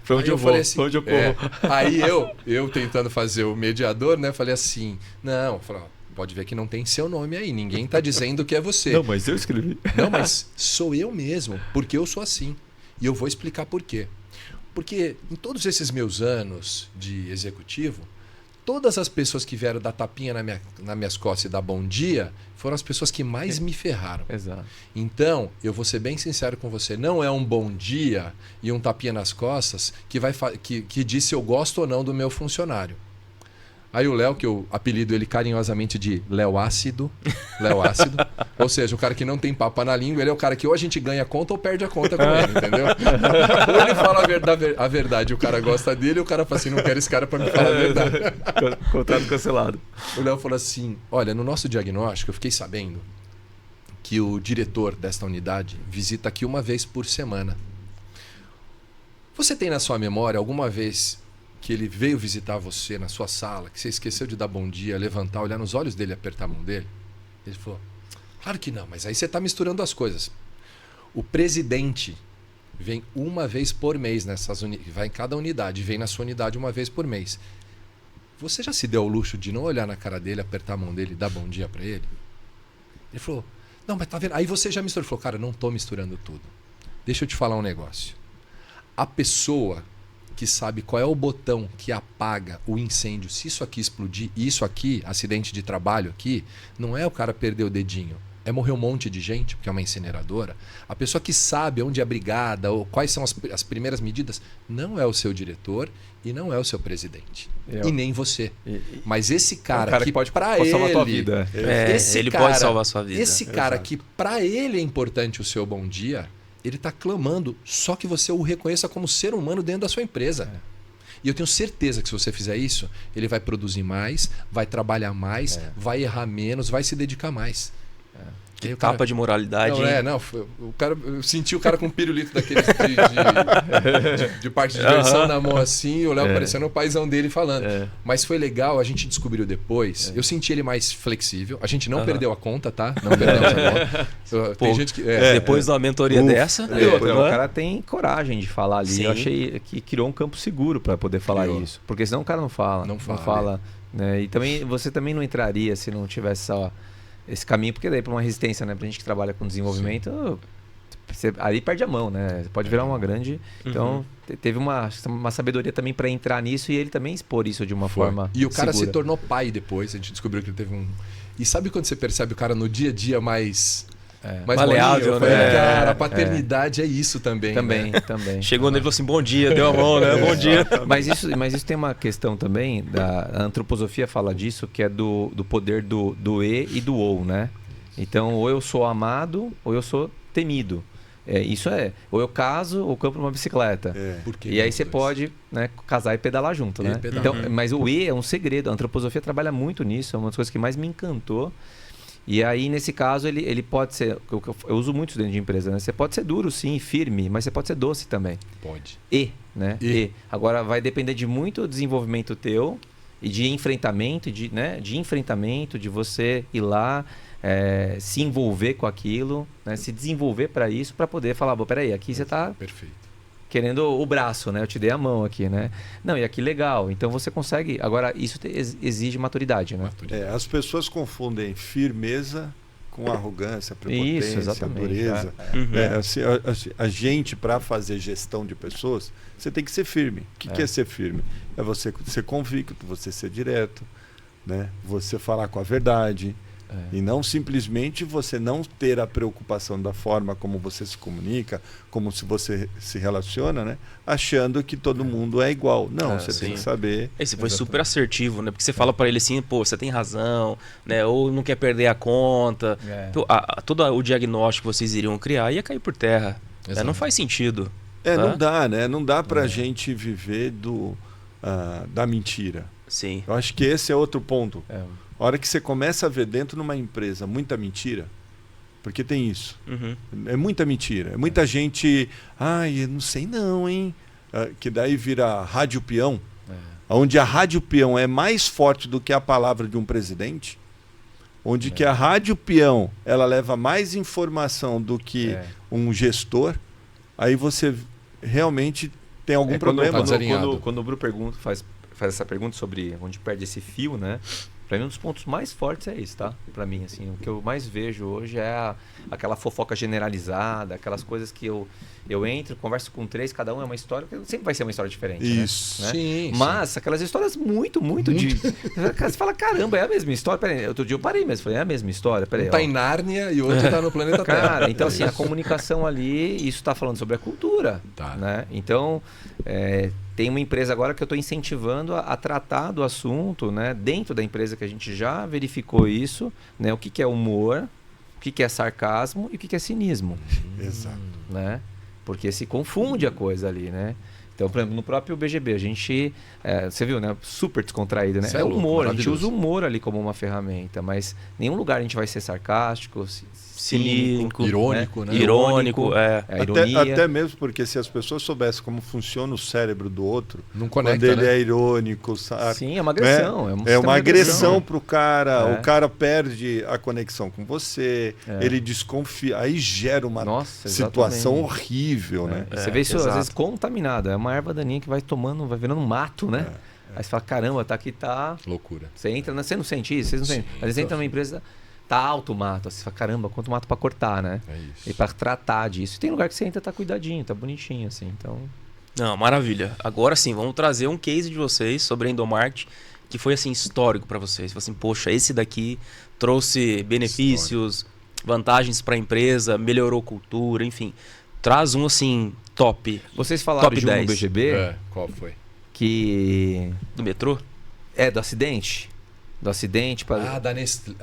Foi onde eu falei assim, onde eu corro. Aí eu tentando fazer o mediador, né? Falei assim, não, pode ver que não tem seu nome aí, ninguém tá dizendo que é você. Não, mas eu escrevi. Não, mas sou eu mesmo, porque eu sou assim. E eu vou explicar por quê. Porque em todos esses meus anos de executivo, todas as pessoas que vieram dar tapinha nas minhas costas e dar bom dia foram as pessoas que mais me ferraram. Exato. Então, eu vou ser bem sincero com você, não é um bom dia e um tapinha nas costas que diz se eu gosto ou não do meu funcionário. Aí o Léo, que eu apelido ele carinhosamente de Léo Ácido, ou seja, o cara que não tem papo na língua, ele é o cara que ou a gente ganha a conta ou perde a conta com ele, entendeu? Ou ele fala a verdade, o cara gosta dele, e o cara fala assim, não quero esse cara para me falar a verdade. Contrato cancelado. O Léo falou assim, olha, no nosso diagnóstico eu fiquei sabendo que o diretor desta unidade visita aqui uma vez por semana. Você tem na sua memória alguma vez que ele veio visitar você na sua sala, que você esqueceu de dar bom dia, levantar, olhar nos olhos dele e apertar a mão dele? Ele falou, claro que não, mas aí você está misturando as coisas. O presidente vem uma vez por mês vai em cada unidade, vem na sua unidade uma vez por mês. Você já se deu ao luxo de não olhar na cara dele, apertar a mão dele e dar bom dia para ele? Ele falou, não, mas tá vendo? Aí você já misturou. Ele falou, cara, eu não estou misturando tudo. Deixa eu te falar um negócio. A pessoa que sabe qual é o botão que apaga o incêndio, se isso aqui explodir, isso aqui, acidente de trabalho aqui, não é o cara perder o dedinho, é morrer um monte de gente, porque é uma incineradora. A pessoa que sabe onde é a brigada, ou quais são as primeiras medidas, não é o seu diretor e não é o seu presidente. E nem você. Mas esse cara, que pode para ele... salvar a tua vida. Ele pode salvar a sua vida. Esse cara que para ele é importante o seu bom dia, ele está clamando só que você o reconheça como ser humano dentro da sua empresa. E eu tenho certeza que se você fizer isso, ele vai produzir mais, vai trabalhar mais, vai errar menos, vai se dedicar mais. Que tapa de moralidade. Eu senti o cara com um pirulito daqueles de parte de diversão na mão assim, o Léo parecendo o paizão dele falando. Mas foi legal, a gente descobriu depois. Eu senti ele mais flexível. A gente não perdeu a conta, tá? Não perdemos a conta. Tem gente que. Depois de uma mentoria dessa. O cara tem coragem de falar ali. Sim. Eu achei que criou um campo seguro para poder falar isso. Porque senão o cara não fala. Não fala. Né? E também, você também não entraria se não tivesse só esse caminho, porque daí para uma resistência, né, pra gente que trabalha com desenvolvimento, você ali perde a mão, né? Pode virar uma grande. Então, teve uma sabedoria também para entrar nisso e ele também expor isso de uma forma E o cara segura. Se tornou pai depois, a gente descobriu que ele teve um... E sabe quando você percebe o cara no dia a dia mais maleável, né? Cara, a paternidade é isso também. Também. Chegou nele e falou assim, bom dia, deu a mão, né? Bom dia. Mas isso tem uma questão também, a antroposofia fala disso, que é do poder do E e do OU, né? Então, ou eu sou amado, ou eu sou temido. Isso ou eu caso, ou compro uma bicicleta. E aí você pode, né, casar e pedalar junto, né? Então, mas o E é um segredo, a antroposofia trabalha muito nisso, é uma das coisas que mais me encantou. E aí, nesse caso, ele pode ser... Eu uso muito isso dentro de empresa, né? Você pode ser duro, sim, firme, mas você pode ser doce também. Pode. Né? Agora, vai depender de muito desenvolvimento teu e de enfrentamento, de você ir lá, se envolver com aquilo, né? Se desenvolver para isso, para poder falar, peraí, aqui você está querendo o braço, né? Eu te dei a mão aqui, né? Não, e aqui legal. Então você consegue. Agora, isso exige maturidade, né? As pessoas confundem firmeza com arrogância, prepotência, dureza. A gente, para fazer gestão de pessoas, você tem que ser firme. O que é ser firme? É você ser convicto, você ser direto, né? Você falar com a verdade. E não simplesmente você não ter a preocupação da forma como você se comunica, como se você se relaciona, né? Achando que todo mundo é igual. Não, você tem que saber. Esse foi super assertivo, né? Porque você fala para ele assim, pô, você tem razão, né? Ou não quer perder a conta. Todo o diagnóstico que vocês iriam criar ia cair por terra. Não faz sentido. Não dá, né? Não dá pra gente viver da mentira. Sim. Eu acho que esse é outro ponto. A hora que você começa a ver dentro de uma empresa muita mentira, porque tem isso. É muita mentira. É muita gente, eu não sei não, hein? Que daí vira rádio peão, onde a rádio peão é mais forte do que a palavra de um presidente, onde que a rádio peão ela leva mais informação do que um gestor, aí você realmente tem algum problema. Quando o Bruno faz essa pergunta sobre onde perde esse fio, né? Para mim, um dos pontos mais fortes é isso, tá? Para mim, assim, o que eu mais vejo hoje é aquela fofoca generalizada, aquelas coisas que eu entro, converso com 3, cada um é uma história, porque sempre vai ser uma história diferente, isso, né? Sim, mas aquelas histórias muito de... Você fala, caramba, é a mesma história? Peraí, outro dia eu parei mesmo, falei, é a mesma história? Peraí, um tá em Nárnia e o outro tá no planeta Terra. Cara, então assim, a comunicação ali, isso tá falando sobre a cultura, né? Então, tem uma empresa agora que eu estou incentivando a tratar do assunto, né? Dentro da empresa que a gente já verificou isso, né? O que é humor, o que é sarcasmo e o que é cinismo. Exato. Né? Porque se confunde a coisa ali, né? Então, por exemplo, no próprio BGB, a gente, você viu, né? Super descontraído, né? É humor, a gente usa o humor ali como uma ferramenta, mas em nenhum lugar a gente vai ser sarcástico, cínico, irônico, né? Irônico, até mesmo porque se as pessoas soubessem como funciona o cérebro do outro, não conecta, quando ele é irônico, sim, é uma agressão. É uma agressão para o cara, o cara perde a conexão com você, ele desconfia, aí gera uma situação horrível, né? Você vê isso às vezes contaminado, é uma erva daninha que vai tomando, vai virando um mato, né? Aí você fala, caramba, loucura. Você entra, você não sente isso, vocês não sentem. Às vezes entra numa empresa, tá alto o mato, você fala, caramba, quanto mato para cortar, né? É isso. E para tratar disso. E tem lugar que você entra, tá cuidadinho, tá bonitinho, assim, então... Não, maravilha. Agora sim, vamos trazer um case de vocês sobre endomarketing que foi, assim, histórico para vocês. Assim, poxa, esse daqui trouxe benefícios, vantagens para a empresa, melhorou cultura, enfim. Traz um, assim, top. Vocês falaram top de 10. Um no BGB? Qual foi? Que... Do metrô? Do acidente. Do acidente para... da Nestlé.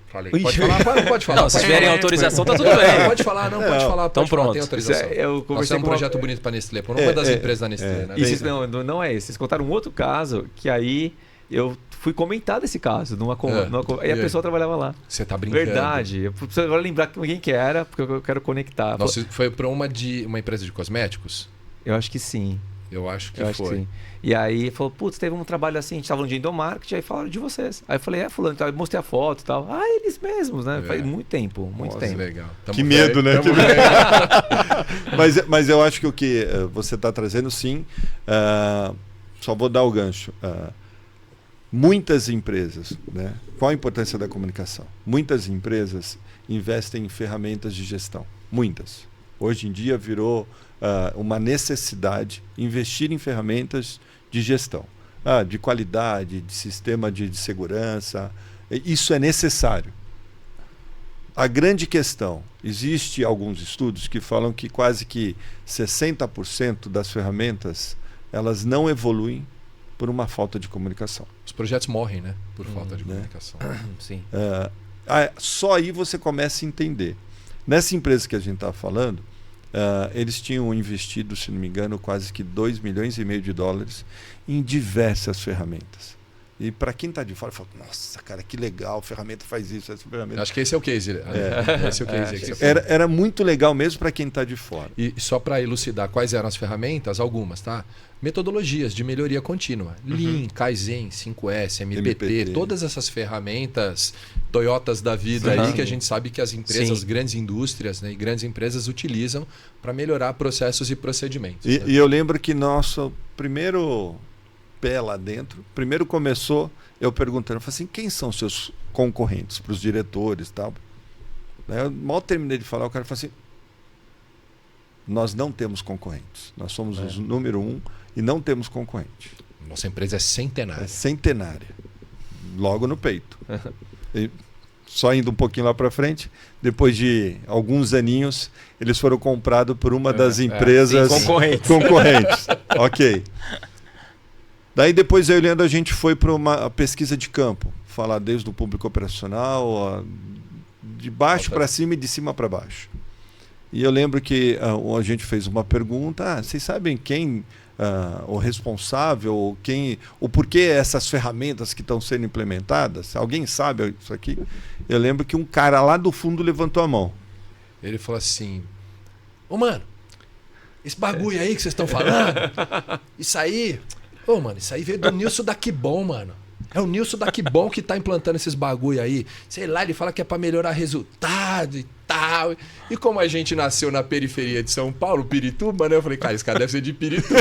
Falei. Pode falar. Não, se tiverem autorização, tá tudo bem. Pode falar, pode falar. Então pronto. Tem autorização. Eu conversei com um projeto bonito para Nestlé, por uma das empresas da Nestlé. Né? Isso, não é esse. Vocês contaram um outro caso que aí eu fui comentar desse caso. Aí a pessoa trabalhava lá. Você tá brincando. Verdade. Eu preciso agora lembrar quem que era, porque eu quero conectar. Nossa, foi para uma empresa de cosméticos? Eu acho que sim. Eu acho que foi. Acho que sim. E aí falou, putz, teve um trabalho assim, a gente estava falando de endomarketing, aí falaram de vocês. Aí eu falei, fulano, então, eu mostrei a foto e tal. Eles mesmos, né? Faz muito tempo, muito tempo. Legal. Que medo, né? Mas eu acho que o que você está trazendo, sim, só vou dar o gancho. Muitas empresas, né? Qual a importância da comunicação? Muitas empresas investem em ferramentas de gestão. Muitas. Hoje em dia virou uma necessidade investir em ferramentas de gestão, de qualidade, de sistema de segurança. Isso é necessário. A grande questão, existe alguns estudos que falam que quase que 60% das ferramentas elas não evoluem por uma falta de comunicação. Os projetos morrem, né? Por falta de comunicação. Sim. Só aí você começa a entender. Nessa empresa que a gente está falando, eles tinham investido, se não me engano, quase que $2,5 milhões em diversas ferramentas. E para quem está de fora, fala, nossa, cara, que legal, a ferramenta faz isso, essa ferramenta. Acho que esse é o case. Esse é o case que você era muito legal mesmo para quem está de fora. E só para elucidar quais eram as ferramentas, algumas, tá? Metodologias de melhoria contínua. Lean, Kaizen, 5S, MPT, todas essas ferramentas Toyotas da vida aí que a gente sabe que as empresas, grandes indústrias, né, e grandes empresas utilizam para melhorar processos e procedimentos. E eu lembro que nosso primeiro pé lá dentro, primeiro começou eu perguntando, eu falei assim, quem são seus concorrentes para os diretores e tal? Eu mal terminei de falar, o cara falou assim, nós não temos concorrentes, nós somos os número 1 e não temos concorrente. Nossa empresa é centenária. É centenária, logo no peito. E só indo um pouquinho lá para frente, depois de alguns aninhos, eles foram comprados por uma das empresas concorrentes. Ok. Daí depois eu e o Leandro, a gente foi para uma pesquisa de campo, falar desde o público operacional, de baixo para cima e de cima para baixo. E eu lembro que a gente fez uma pergunta, vocês sabem quem, o responsável, o porquê essas ferramentas que estão sendo implementadas? Alguém sabe isso aqui? Eu lembro que um cara lá do fundo levantou a mão. Ele falou assim, mano, esse bagulho aí que vocês estão falando, isso aí... mano, isso aí veio do Nilson da Kibon, mano. É o Nilson da Kibon que tá implantando esses bagulho aí. Sei lá, ele fala que é pra melhorar resultado e tal. E como a gente nasceu na periferia de São Paulo, Pirituba, né? Eu falei, cara, esse cara deve ser de Pirituba.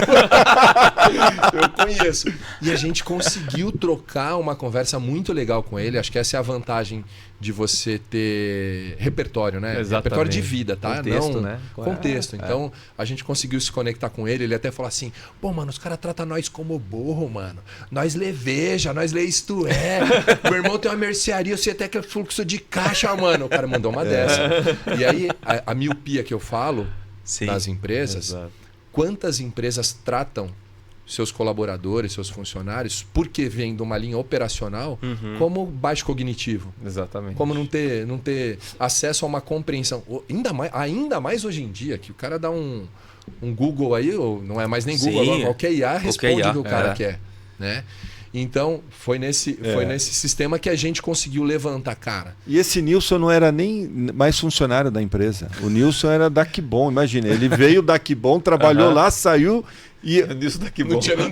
Eu conheço. E a gente conseguiu trocar uma conversa muito legal com ele. Acho que essa é a vantagem de você ter repertório, né? Exatamente. Repertório de vida, tá? Contexto, não, né? Contexto. Então, a gente conseguiu se conectar com ele. Ele até falou assim, mano, os caras tratam nós como burro, mano. Nós leveja, nós lê isto é. Meu irmão tem uma mercearia, você tem aquele fluxo de caixa, mano. O cara mandou uma dessa. E aí, a miopia que eu falo das empresas, quantas empresas tratam seus colaboradores, seus funcionários, porque vem de uma linha operacional, como baixo cognitivo. Exatamente. Como não ter acesso a uma compreensão. Ainda mais hoje em dia, que o cara dá um Google aí, ou não é mais nem Google, agora qualquer IA responde o que o cara quer. Né? Então, foi nesse sistema que a gente conseguiu levantar, cara. E esse Nilson não era nem mais funcionário da empresa. O Nilson era da Kibon, imagina. Ele veio da Kibon, trabalhou lá, saiu e o Nilson da Kibon. Não tinha nem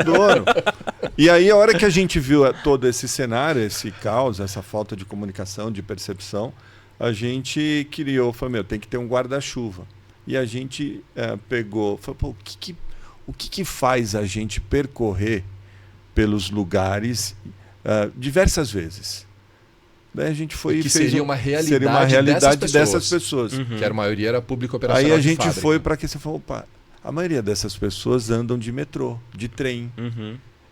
dono. E aí, a hora que a gente viu todo esse cenário, esse caos, essa falta de comunicação, de percepção, a gente falou, tem que ter um guarda-chuva. E a gente falou, o que faz a gente percorrer pelos lugares diversas vezes? Daí a gente foi e fez seria uma realidade dessas pessoas. Que a maioria era público operacional. Aí a gente foi para que você falou, a maioria dessas pessoas andam de metrô, de trem.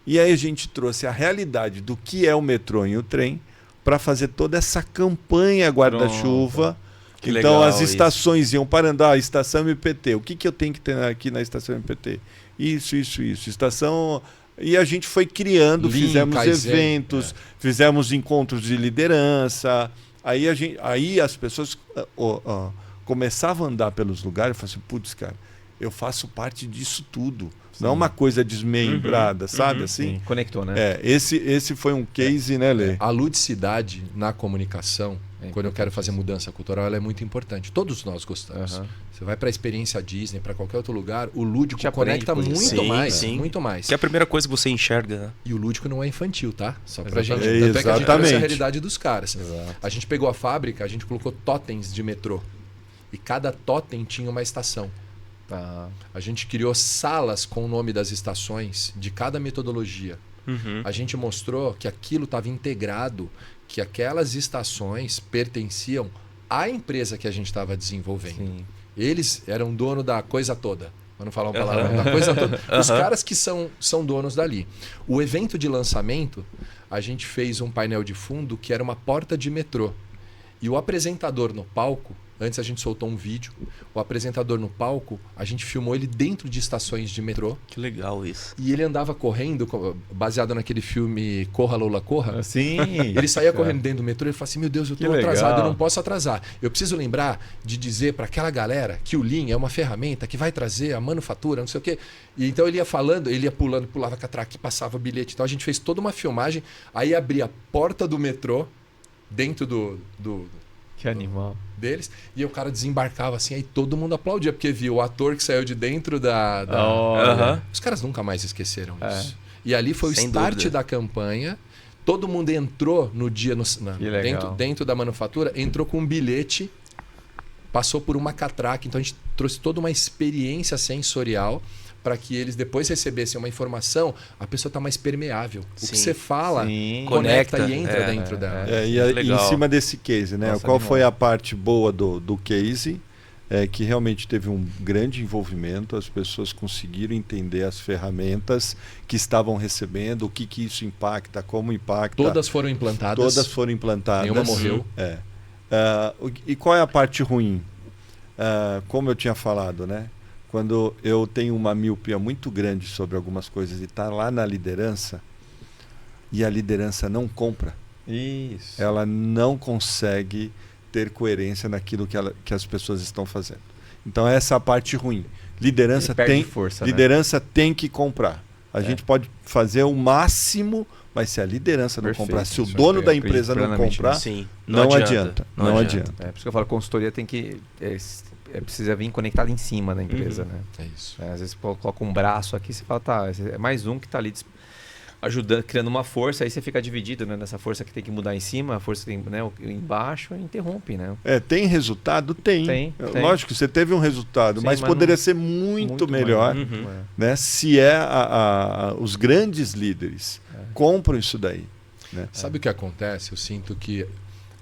E aí a gente trouxe a realidade do que é o metrô e o trem para fazer toda essa campanha guarda-chuva. Então as estações iam parando, a estação MPT, o que eu tenho que ter aqui na estação MPT? Isso. Estação... E a gente foi criando, fizemos eventos, fizemos encontros de liderança. Aí as pessoas começavam a andar pelos lugares e falavam assim, putz, cara, eu faço parte disso tudo. Sim. Não é uma coisa desmembrada, sabe? Assim? Sim. Conectou, né? Esse foi um case, né, Lê? A ludicidade na comunicação, quando eu quero fazer mudança cultural, ela é muito importante. Todos nós gostamos. Você vai para a experiência Disney, para qualquer outro lugar, o lúdico conecta muito mais. Que é a primeira coisa que você enxerga. Né? E o lúdico não é infantil, tá? Só pra gente. Tanto é que a gente trouxe a realidade dos caras. Exato. A gente pegou a fábrica, a gente colocou totens de metrô. E cada totem tinha uma estação. A gente criou salas com o nome das estações de cada metodologia. A gente mostrou que aquilo estava integrado, que aquelas estações pertenciam à empresa que a gente estava desenvolvendo. Sim. Eles eram dono da coisa toda. Para não falar uma palavra, da coisa toda. Os caras que são donos dali. O evento de lançamento, a gente fez um painel de fundo que era uma porta de metrô. E o apresentador no palco, Antes a gente soltou um vídeo. O apresentador no palco, a gente filmou ele dentro de estações de metrô. Que legal isso. E ele andava correndo, baseado naquele filme Corra, Lola, Corra. Sim. Ele saía correndo dentro do metrô e falava assim, meu Deus, eu tô atrasado, eu não posso atrasar. Eu preciso lembrar de dizer para aquela galera que o Lean é uma ferramenta que vai trazer a manufatura, não sei o quê. E então ele ia falando, ele ia pulando, pulava catraca, passava bilhete. Então a gente fez toda uma filmagem, aí abria a porta do metrô, dentro Que animal. deles, e o cara desembarcava assim, aí todo mundo aplaudia, porque viu o ator que saiu de dentro Os caras nunca mais esqueceram isso. E ali foi Sem o start dúvida. da campanha. Todo mundo entrou no dia dentro da manufatura, entrou com um bilhete, passou por uma catraca. Então a gente trouxe toda uma experiência sensorial para que eles depois recebessem uma informação, a pessoa está mais permeável. O que você fala, conecta e entra dentro dela. E em cima desse case, né? Qual foi a parte boa do case? Que realmente teve um grande envolvimento, as pessoas conseguiram entender as ferramentas que estavam recebendo, o que isso impacta, como impacta. Todas foram implantadas. Nenhuma morreu. E qual é a parte ruim? Como eu tinha falado, né? Quando eu tenho uma miopia muito grande sobre algumas coisas e está lá na liderança, e a liderança não compra, ela não consegue ter coerência naquilo que as pessoas estão fazendo. Então essa é a parte ruim. Liderança tem que comprar. A gente pode fazer o máximo, mas se a liderança não comprar, se o dono da empresa não comprar, não adianta. É por isso que eu falo, consultoria tem que... precisa vir conectado em cima da empresa, né? É isso. Às vezes coloca um braço aqui, você fala, tá, é mais um que está ali ajudando, criando uma força, aí você fica dividido, né? Nessa força que tem que mudar em cima, a força que tem, né, embaixo, interrompe, né? Tem resultado? Tem. Lógico, você teve um resultado, mas poderia ser muito melhor, né? Se os grandes líderes compram isso daí. Né? Sabe o que acontece? Eu sinto que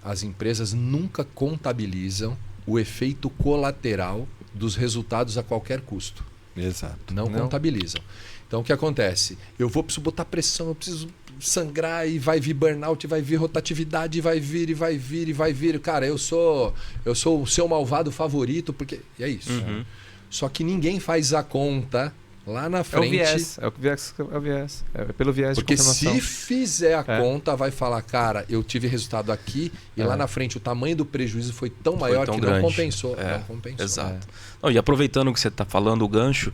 as empresas nunca contabilizam o efeito colateral dos resultados a qualquer custo. Exato. Não contabilizam. Então o que acontece? Eu preciso botar pressão, eu preciso sangrar e vai vir burnout, vai vir rotatividade, vai vir. Cara, eu sou o seu malvado favorito, porque é isso. Só que ninguém faz a conta lá na frente. É o viés. É pelo viés porque de confirmação. Se fizer a conta, vai falar, cara, eu tive resultado aqui e lá na frente o tamanho do prejuízo foi tão maior que grande. Não compensou. Não compensou. Exato. Não, e aproveitando que você está falando o gancho,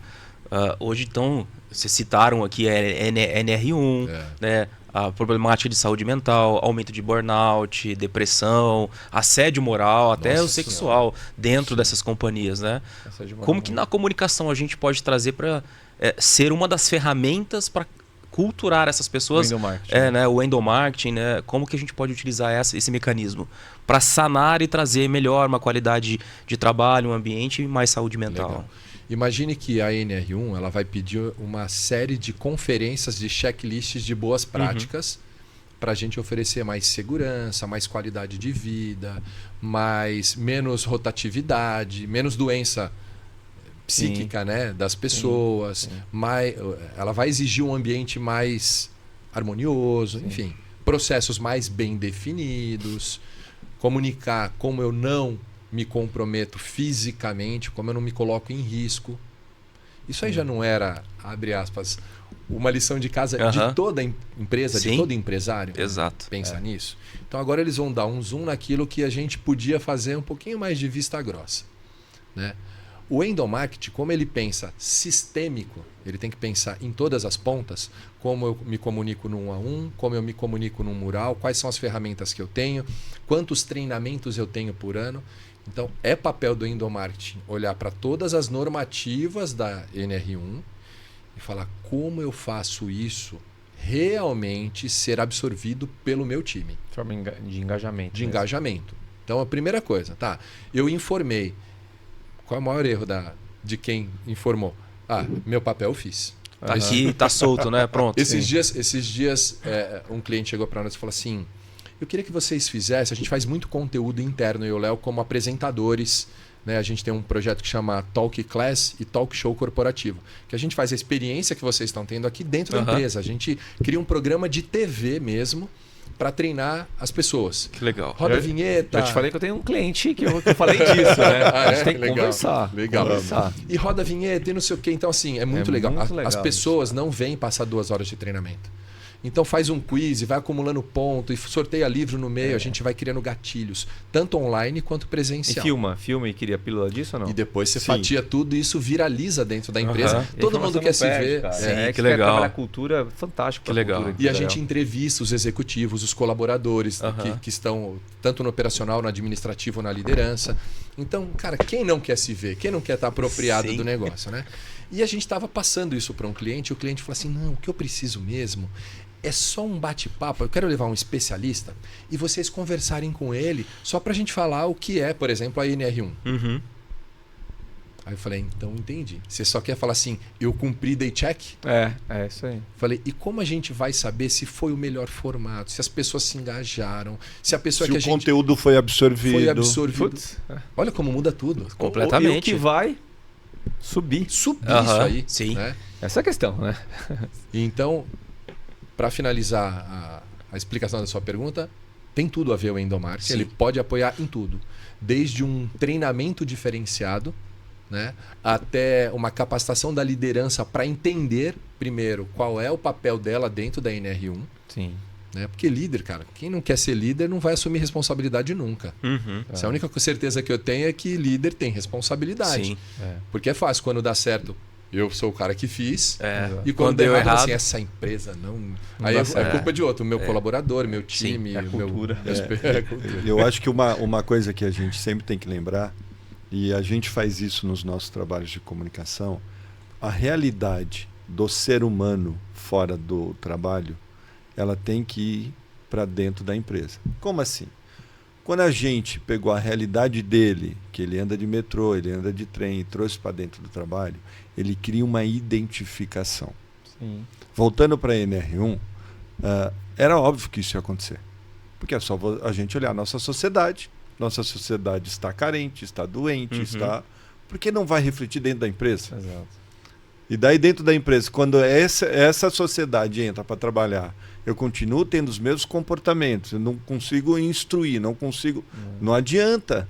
hoje então, vocês citaram aqui a NR1, né? A problemática de saúde mental, aumento de burnout, depressão, assédio moral, até o sexual dentro dessas companhias, né? Como que na comunicação a gente pode trazer para ser uma das ferramentas para culturar essas pessoas? O endomarketing. O endomarketing, né? Como que a gente pode utilizar esse mecanismo para sanar e trazer melhor uma qualidade de trabalho, um ambiente e mais saúde mental? Legal. Imagine que a NR1 ela vai pedir uma série de conferências de checklists de boas práticas para a gente oferecer mais segurança, mais qualidade de vida, menos rotatividade, menos doença psíquica, né, das pessoas. Ela vai exigir um ambiente mais harmonioso, enfim, processos mais bem definidos, comunicar como eu não me comprometo fisicamente, como eu não me coloco em risco. Isso aí já não era, abre aspas, uma lição de casa de toda empresa, de todo empresário? Exato. Pensa nisso. Então agora eles vão dar um zoom naquilo que a gente podia fazer um pouquinho mais de vista grossa. Né? O endomarketing, como ele pensa sistêmico, ele tem que pensar em todas as pontas, como eu me comunico no 1 a 1, como eu me comunico no mural, quais são as ferramentas que eu tenho, quantos treinamentos eu tenho por ano. Então, é papel do endomarketing olhar para todas as normativas da NR1 e falar como eu faço isso realmente ser absorvido pelo meu time. Forma de engajamento. De engajamento. Então, a primeira coisa, eu informei. Qual é o maior erro de quem informou? Meu papel eu fiz. Tá aqui, tá solto, né? Pronto. Esses dias um cliente chegou para nós e falou assim: eu queria que vocês fizessem, a gente faz muito conteúdo interno, eu e o Léo, como apresentadores. Né? A gente tem um projeto que chama Talk Class e Talk Show Corporativo, que a gente faz a experiência que vocês estão tendo aqui dentro da empresa. A gente cria um programa de TV mesmo para treinar as pessoas. Que legal. Roda a vinheta. Já te falei que eu tenho um cliente que eu falei disso, né? A gente tem que Legal. conversar. Legal. Conversar. E roda a vinheta e não sei o quê. Então, assim, é muito legal. muito legal As pessoas não vêm passar 2 horas de treinamento. Então faz um quiz e vai acumulando ponto e sorteia livro no meio, a gente vai criando gatilhos, tanto online quanto E presencial. filma e queria pílula disso ou não? E depois você Sim. fatia tudo e isso viraliza dentro da empresa. E a Todo informação mundo não quer se perde, ver. cara. Sim, É, que quer legal. trabalhar cultura, fantástico. Que pra legal. cultura E a empresarial. gente entrevista os executivos, os colaboradores que estão tanto no operacional, no administrativo, na liderança. Então, cara, quem não quer se ver? Quem não quer estar apropriado Sim. do negócio, né? E a gente estava passando isso para um cliente e o cliente falou assim, não, o que eu preciso mesmo é só um bate-papo. Eu quero levar um especialista e vocês conversarem com ele só para a gente falar o que é, por exemplo, a NR1. Uhum. Aí eu falei, então entendi. Você só quer falar assim, eu cumpri, dei check? É isso aí. Falei, e como a gente vai saber se foi o melhor formato, se as pessoas se engajaram, se a pessoa Se que o a gente conteúdo foi absorvido. foi absorvido. Putz, Olha como muda tudo. Completamente. E o que vai subir. Subir Aham, isso aí. sim. Né? Essa é a questão, né? E então, para finalizar a explicação da sua pergunta, tem tudo a ver o endomarketing. Sim. Ele pode apoiar em tudo. Desde um treinamento diferenciado, né, até uma capacitação da liderança para entender, primeiro, qual é o papel dela dentro da NR1. Sim. Né? Porque líder, cara, quem não quer ser líder não vai assumir responsabilidade nunca. Uhum. A única certeza que eu tenho é que líder tem responsabilidade. Sim. Porque é fácil, quando dá certo, eu sou o cara que fiz. É. E quando deu deu errado, errado, assim, essa empresa não. Aí dá é certo. culpa de outro, o meu colaborador, meu time, é a cultura. É a cultura. Eu acho que uma coisa que a gente sempre tem que lembrar, e a gente faz isso nos nossos trabalhos de comunicação, a realidade do ser humano fora do trabalho, ela tem que ir para dentro da empresa. Como assim? Quando a gente pegou a realidade dele, que ele anda de metrô, ele anda de trem, e trouxe para dentro do trabalho, ele cria uma identificação. Sim. Voltando para a NR1, era óbvio que isso ia acontecer. Porque é só a gente olhar a nossa sociedade. Nossa sociedade está carente, está doente, está... Por que não vai refletir dentro da empresa? Exato. E daí dentro da empresa, quando essa sociedade entra para trabalhar, eu continuo tendo os mesmos comportamentos, eu não consigo instruir, não consigo... Não adianta.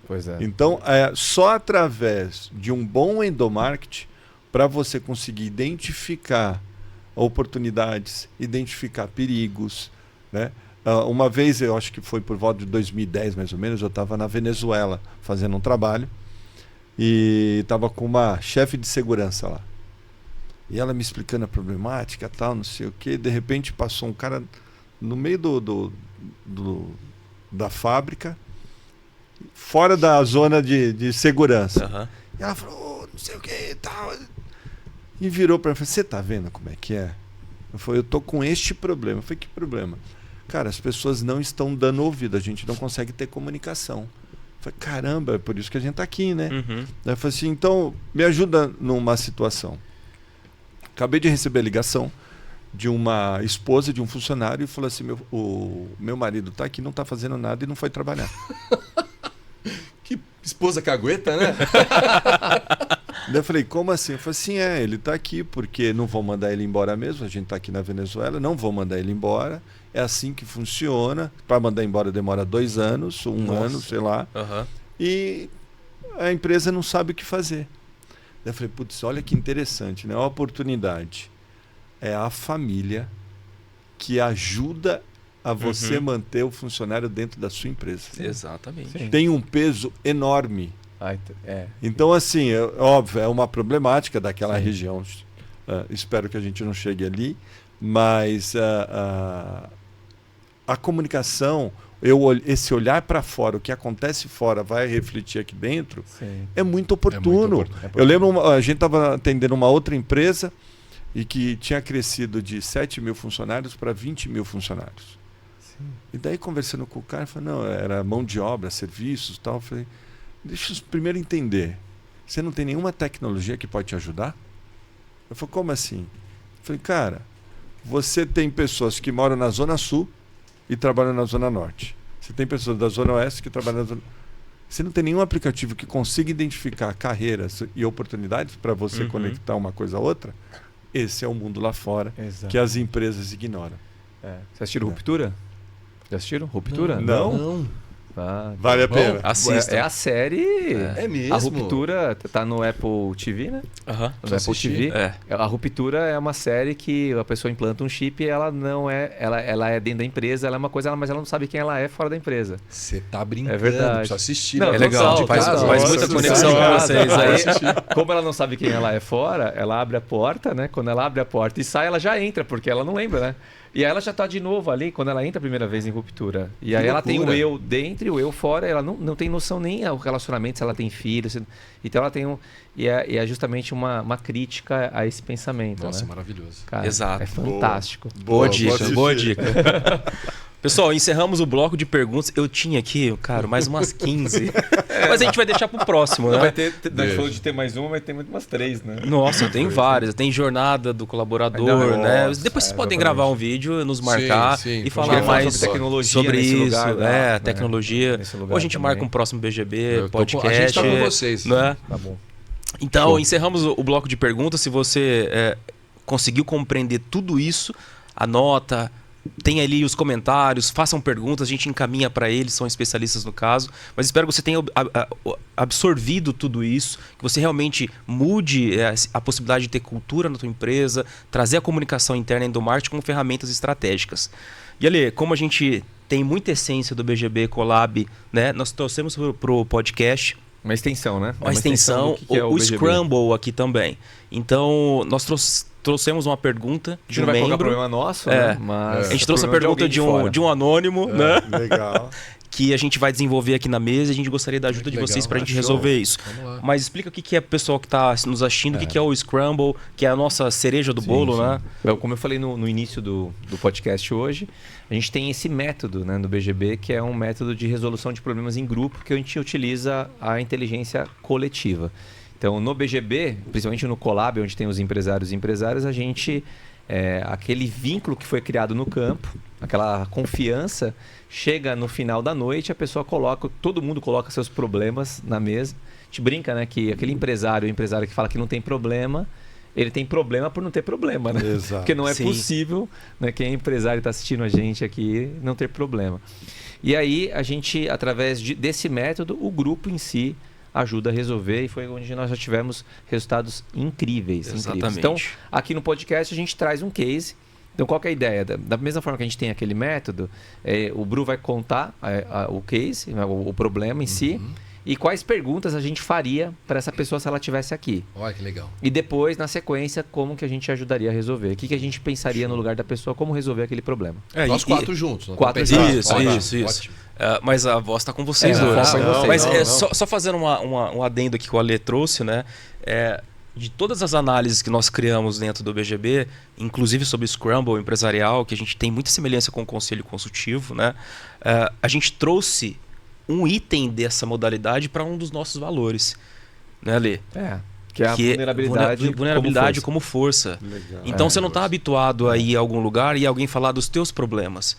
Pois é. Então, só através de um bom endomarketing para você conseguir identificar oportunidades, identificar perigos, né? Uma vez, eu acho que foi por volta de 2010 mais ou menos, eu estava na Venezuela fazendo um trabalho e estava com uma chefe de segurança lá. E ela me explicando a problemática, tal, não sei o quê. De repente passou um cara no meio da fábrica, fora da zona de segurança. Uhum. E ela falou, não sei o que e tal. E virou para mim e falou, você tá vendo como é que é? Eu falei, eu tô com este problema. Eu falei, que problema? Cara, as pessoas não estão dando ouvido, a gente não consegue ter comunicação. Eu falei, caramba, é por isso que a gente tá aqui, né? Uhum. Eu falei assim, então me ajuda numa situação. Acabei de receber a ligação de uma esposa de um funcionário e falou assim, o meu marido tá aqui, não tá fazendo nada e não foi trabalhar. Que esposa cagueta, né? Daí eu falei, como assim? Eu falei assim, ele tá aqui porque não vão mandar ele embora mesmo, a gente tá aqui na Venezuela, não vão mandar ele embora, é assim que funciona, para mandar embora demora 2 anos, um ano, sei lá, Uhum. e a empresa não sabe o que fazer. Daí eu falei, putz, olha que interessante, né? A oportunidade é a família que ajuda a você manter o funcionário dentro da sua empresa. Exatamente. Sim. Tem um peso enorme. É. Então, assim, óbvio, é uma problemática daquela região. Espero que a gente não chegue ali, mas a comunicação, esse olhar para fora, o que acontece fora vai refletir aqui dentro, Sim. é muito oportuno. Eu lembro, a gente estava atendendo uma outra empresa e que tinha crescido de 7 mil funcionários para 20 mil funcionários. Sim. E daí, conversando com o cara, eu falei, não, era mão de obra, serviços e tal. Eu falei, deixa eu primeiro entender. Você não tem nenhuma tecnologia que pode te ajudar? Eu falei, como assim? Eu falei, cara, você tem pessoas que moram na Zona Sul e trabalham na Zona Norte. Você tem pessoas da Zona Oeste que trabalham na Zona... Você não tem nenhum aplicativo que consiga identificar carreiras e oportunidades para você conectar uma coisa a outra? Esse é o mundo lá fora, Exato. que as empresas ignoram. Você assistiu Ruptura? Já assistiram? Ruptura? Não. Ah, Vale a pena. Assista. É a série. É mesmo? A Ruptura tá no Apple TV, né? Aham. No Apple TV. É. A Ruptura é uma série que a pessoa implanta um chip e ela não é. Ela é dentro da empresa, ela é uma coisa, mas ela não sabe quem ela é fora da empresa. Você tá brincando. É verdade. Precisa assistir. Não, né? É legal. total, Faz total. muita Nossa, conexão com vocês aí. Como ela não sabe quem ela é fora, ela abre a porta, né? Quando ela abre a porta e sai, ela já entra, porque ela não lembra, né? E aí ela já tá de novo ali quando ela entra a primeira vez em Ruptura. E aí ela tem o eu dentro e o eu fora, ela não tem noção nem ao relacionamento, se ela tem filhos. Então ela tem um. E é justamente uma crítica a esse pensamento. Nossa, né? maravilhoso. Cara, Exato. É fantástico. Boa dica, assistir. boa dica. Pessoal, encerramos o bloco de perguntas. Eu tinha aqui, cara, mais umas 15. Mas a gente vai deixar pro próximo, né? Vai ter, a gente falou de ter mais uma, vai ter umas 3, né? Nossa, tem várias. Tem jornada do colaborador, Ainda- né? Nossa, Depois vocês podem exatamente. gravar um vídeo, nos marcar Sim, e vamos falar gravar mais sobre tecnologia sobre nesse isso. lugar, né? Tecnologia. Nesse lugar Ou a gente também. marca um próximo BGB, A podcast. gente tá com vocês. Né? Tá bom. Então, encerramos o bloco de perguntas. Se você conseguiu compreender tudo isso, anota, tem ali os comentários, façam perguntas, a gente encaminha para eles, são especialistas no caso. Mas espero que você tenha absorvido tudo isso, que você realmente mude a possibilidade de ter cultura na tua empresa, trazer a comunicação interna e do marketing como ferramentas estratégicas. E Ale, como a gente tem muita essência do BGB Collab, né, nós trouxemos para o podcast Uma extensão, né? uma extensão, do que é o BGB. Scramble aqui também. Então, nós trouxemos uma pergunta A gente de um não vai colocar membro. problema nosso, É. né? Mas A gente trouxe a problema pergunta de alguém um anônimo, né? Legal. Que a gente vai desenvolver aqui na mesa e a gente gostaria da ajuda Que de legal, vocês para a gente show. resolver isso. Vamos lá. Mas explica o que é o pessoal que está nos assistindo, o que é o Scramble, que é a nossa cereja do bolo, né? Como eu falei no início do podcast hoje, a gente tem esse método, né, no BGB, que é um método de resolução de problemas em grupo, que a gente utiliza a inteligência coletiva. Então, no BGB, principalmente no Collab, onde tem os empresários e empresárias, a gente... aquele vínculo que foi criado no campo, aquela confiança, chega no final da noite, a pessoa todo mundo coloca seus problemas na mesa. A gente brinca, né, que aquele empresário que fala que não tem problema, ele tem problema por não ter problema, né? Exato. Porque não é Sim. possível, né, quem é empresário está assistindo a gente aqui não ter problema. E aí a gente, através desse método, o grupo em si ajuda a resolver e foi onde nós já tivemos resultados incríveis. Exatamente. Então, aqui no podcast a gente traz um case. Então, qual que é a ideia? Da mesma forma que a gente tem aquele método, o Bru vai contar o case, o problema em si, e quais perguntas a gente faria para essa pessoa se ela estivesse aqui. Olha que legal. E depois, na sequência, como que a gente ajudaria a resolver. O que a gente pensaria no lugar da pessoa, como resolver aquele problema. Nós quatro juntos. nós quatro vamos pensar. juntos. Ótimo, Isso. ótimo. Mas a voz está com vocês É, a hoje. voz tá com vocês. Mas Não. só fazendo um adendo aqui que o Ale trouxe, né? De todas as análises que nós criamos dentro do BGB, inclusive sobre Scramble empresarial, que a gente tem muita semelhança com o conselho consultivo, né? A gente trouxe um item dessa modalidade para um dos nossos valores, né, Ale? Que é a vulnerabilidade como força. Legal. Então você não está habituado a ir a algum lugar e alguém falar dos teus problemas.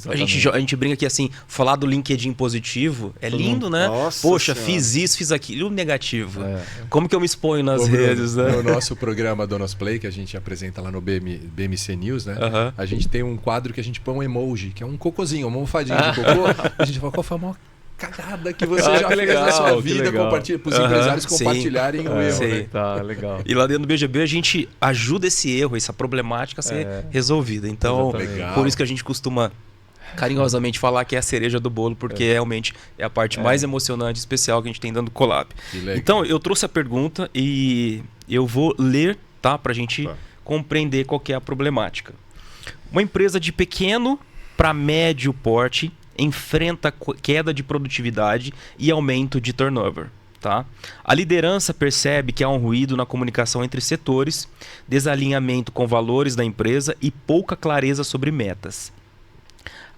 A gente brinca que assim, falar do LinkedIn positivo é lindo, né? Nossa Poxa, Senhora. fiz isso, fiz aquilo. E o negativo? Como que eu me exponho nas Ô, Bruno, redes, né? No nosso programa Donos Play, que a gente apresenta lá no BMC News, né? Aham. A gente tem um quadro que a gente põe um emoji, que é um cocôzinho, uma almofadinha de cocô. A gente fala, qual foi a maior cagada que você já que fez legal, na sua que vida, legal. compartilha para os empresários sim. compartilharem o erro, sim. né? Tá, legal. E lá dentro do BGB a gente ajuda esse erro, essa problemática a ser resolvida. Então, Legal. por isso que a gente costuma carinhosamente falar que é a cereja do bolo, porque realmente é a parte mais emocionante e especial que a gente tem dentro do Collab. Que legal. Então, eu trouxe a pergunta e eu vou ler, tá? Pra gente compreender qual que é a problemática. Uma empresa de pequeno para médio porte enfrenta queda de produtividade e aumento de turnover. Tá? A liderança percebe que há um ruído na comunicação entre setores, desalinhamento com valores da empresa e pouca clareza sobre metas.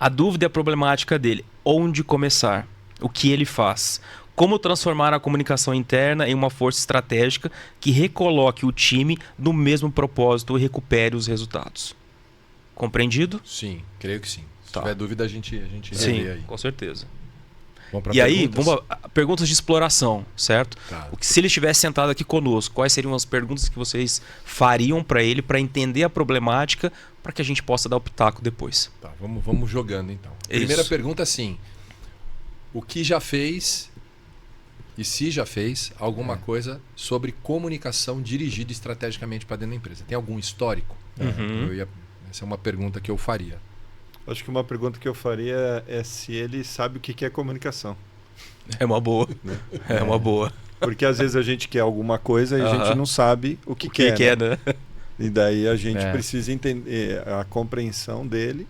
A dúvida é a problemática dele. Onde começar? O que ele faz? Como transformar a comunicação interna em uma força estratégica que recoloque o time no mesmo propósito e recupere os resultados? Compreendido? Sim, creio que sim. Se Tá. tiver dúvida, a gente Sim, vê aí. com certeza. E aí, perguntas de exploração, certo? Tá. Se ele estivesse sentado aqui conosco, quais seriam as perguntas que vocês fariam para ele para entender a problemática, para que a gente possa dar o pitaco depois? Tá, vamos jogando então. Isso. Primeira pergunta assim: o que já fez e se já fez alguma coisa sobre comunicação dirigida estrategicamente para dentro da empresa? Tem algum histórico? Essa é uma pergunta que eu faria. Acho que uma pergunta que eu faria é se ele sabe o que é comunicação. É uma boa. Né? É uma boa. Porque às vezes a gente quer alguma coisa e a gente não sabe o que quer. Né? E daí a gente precisa entender a compreensão dele.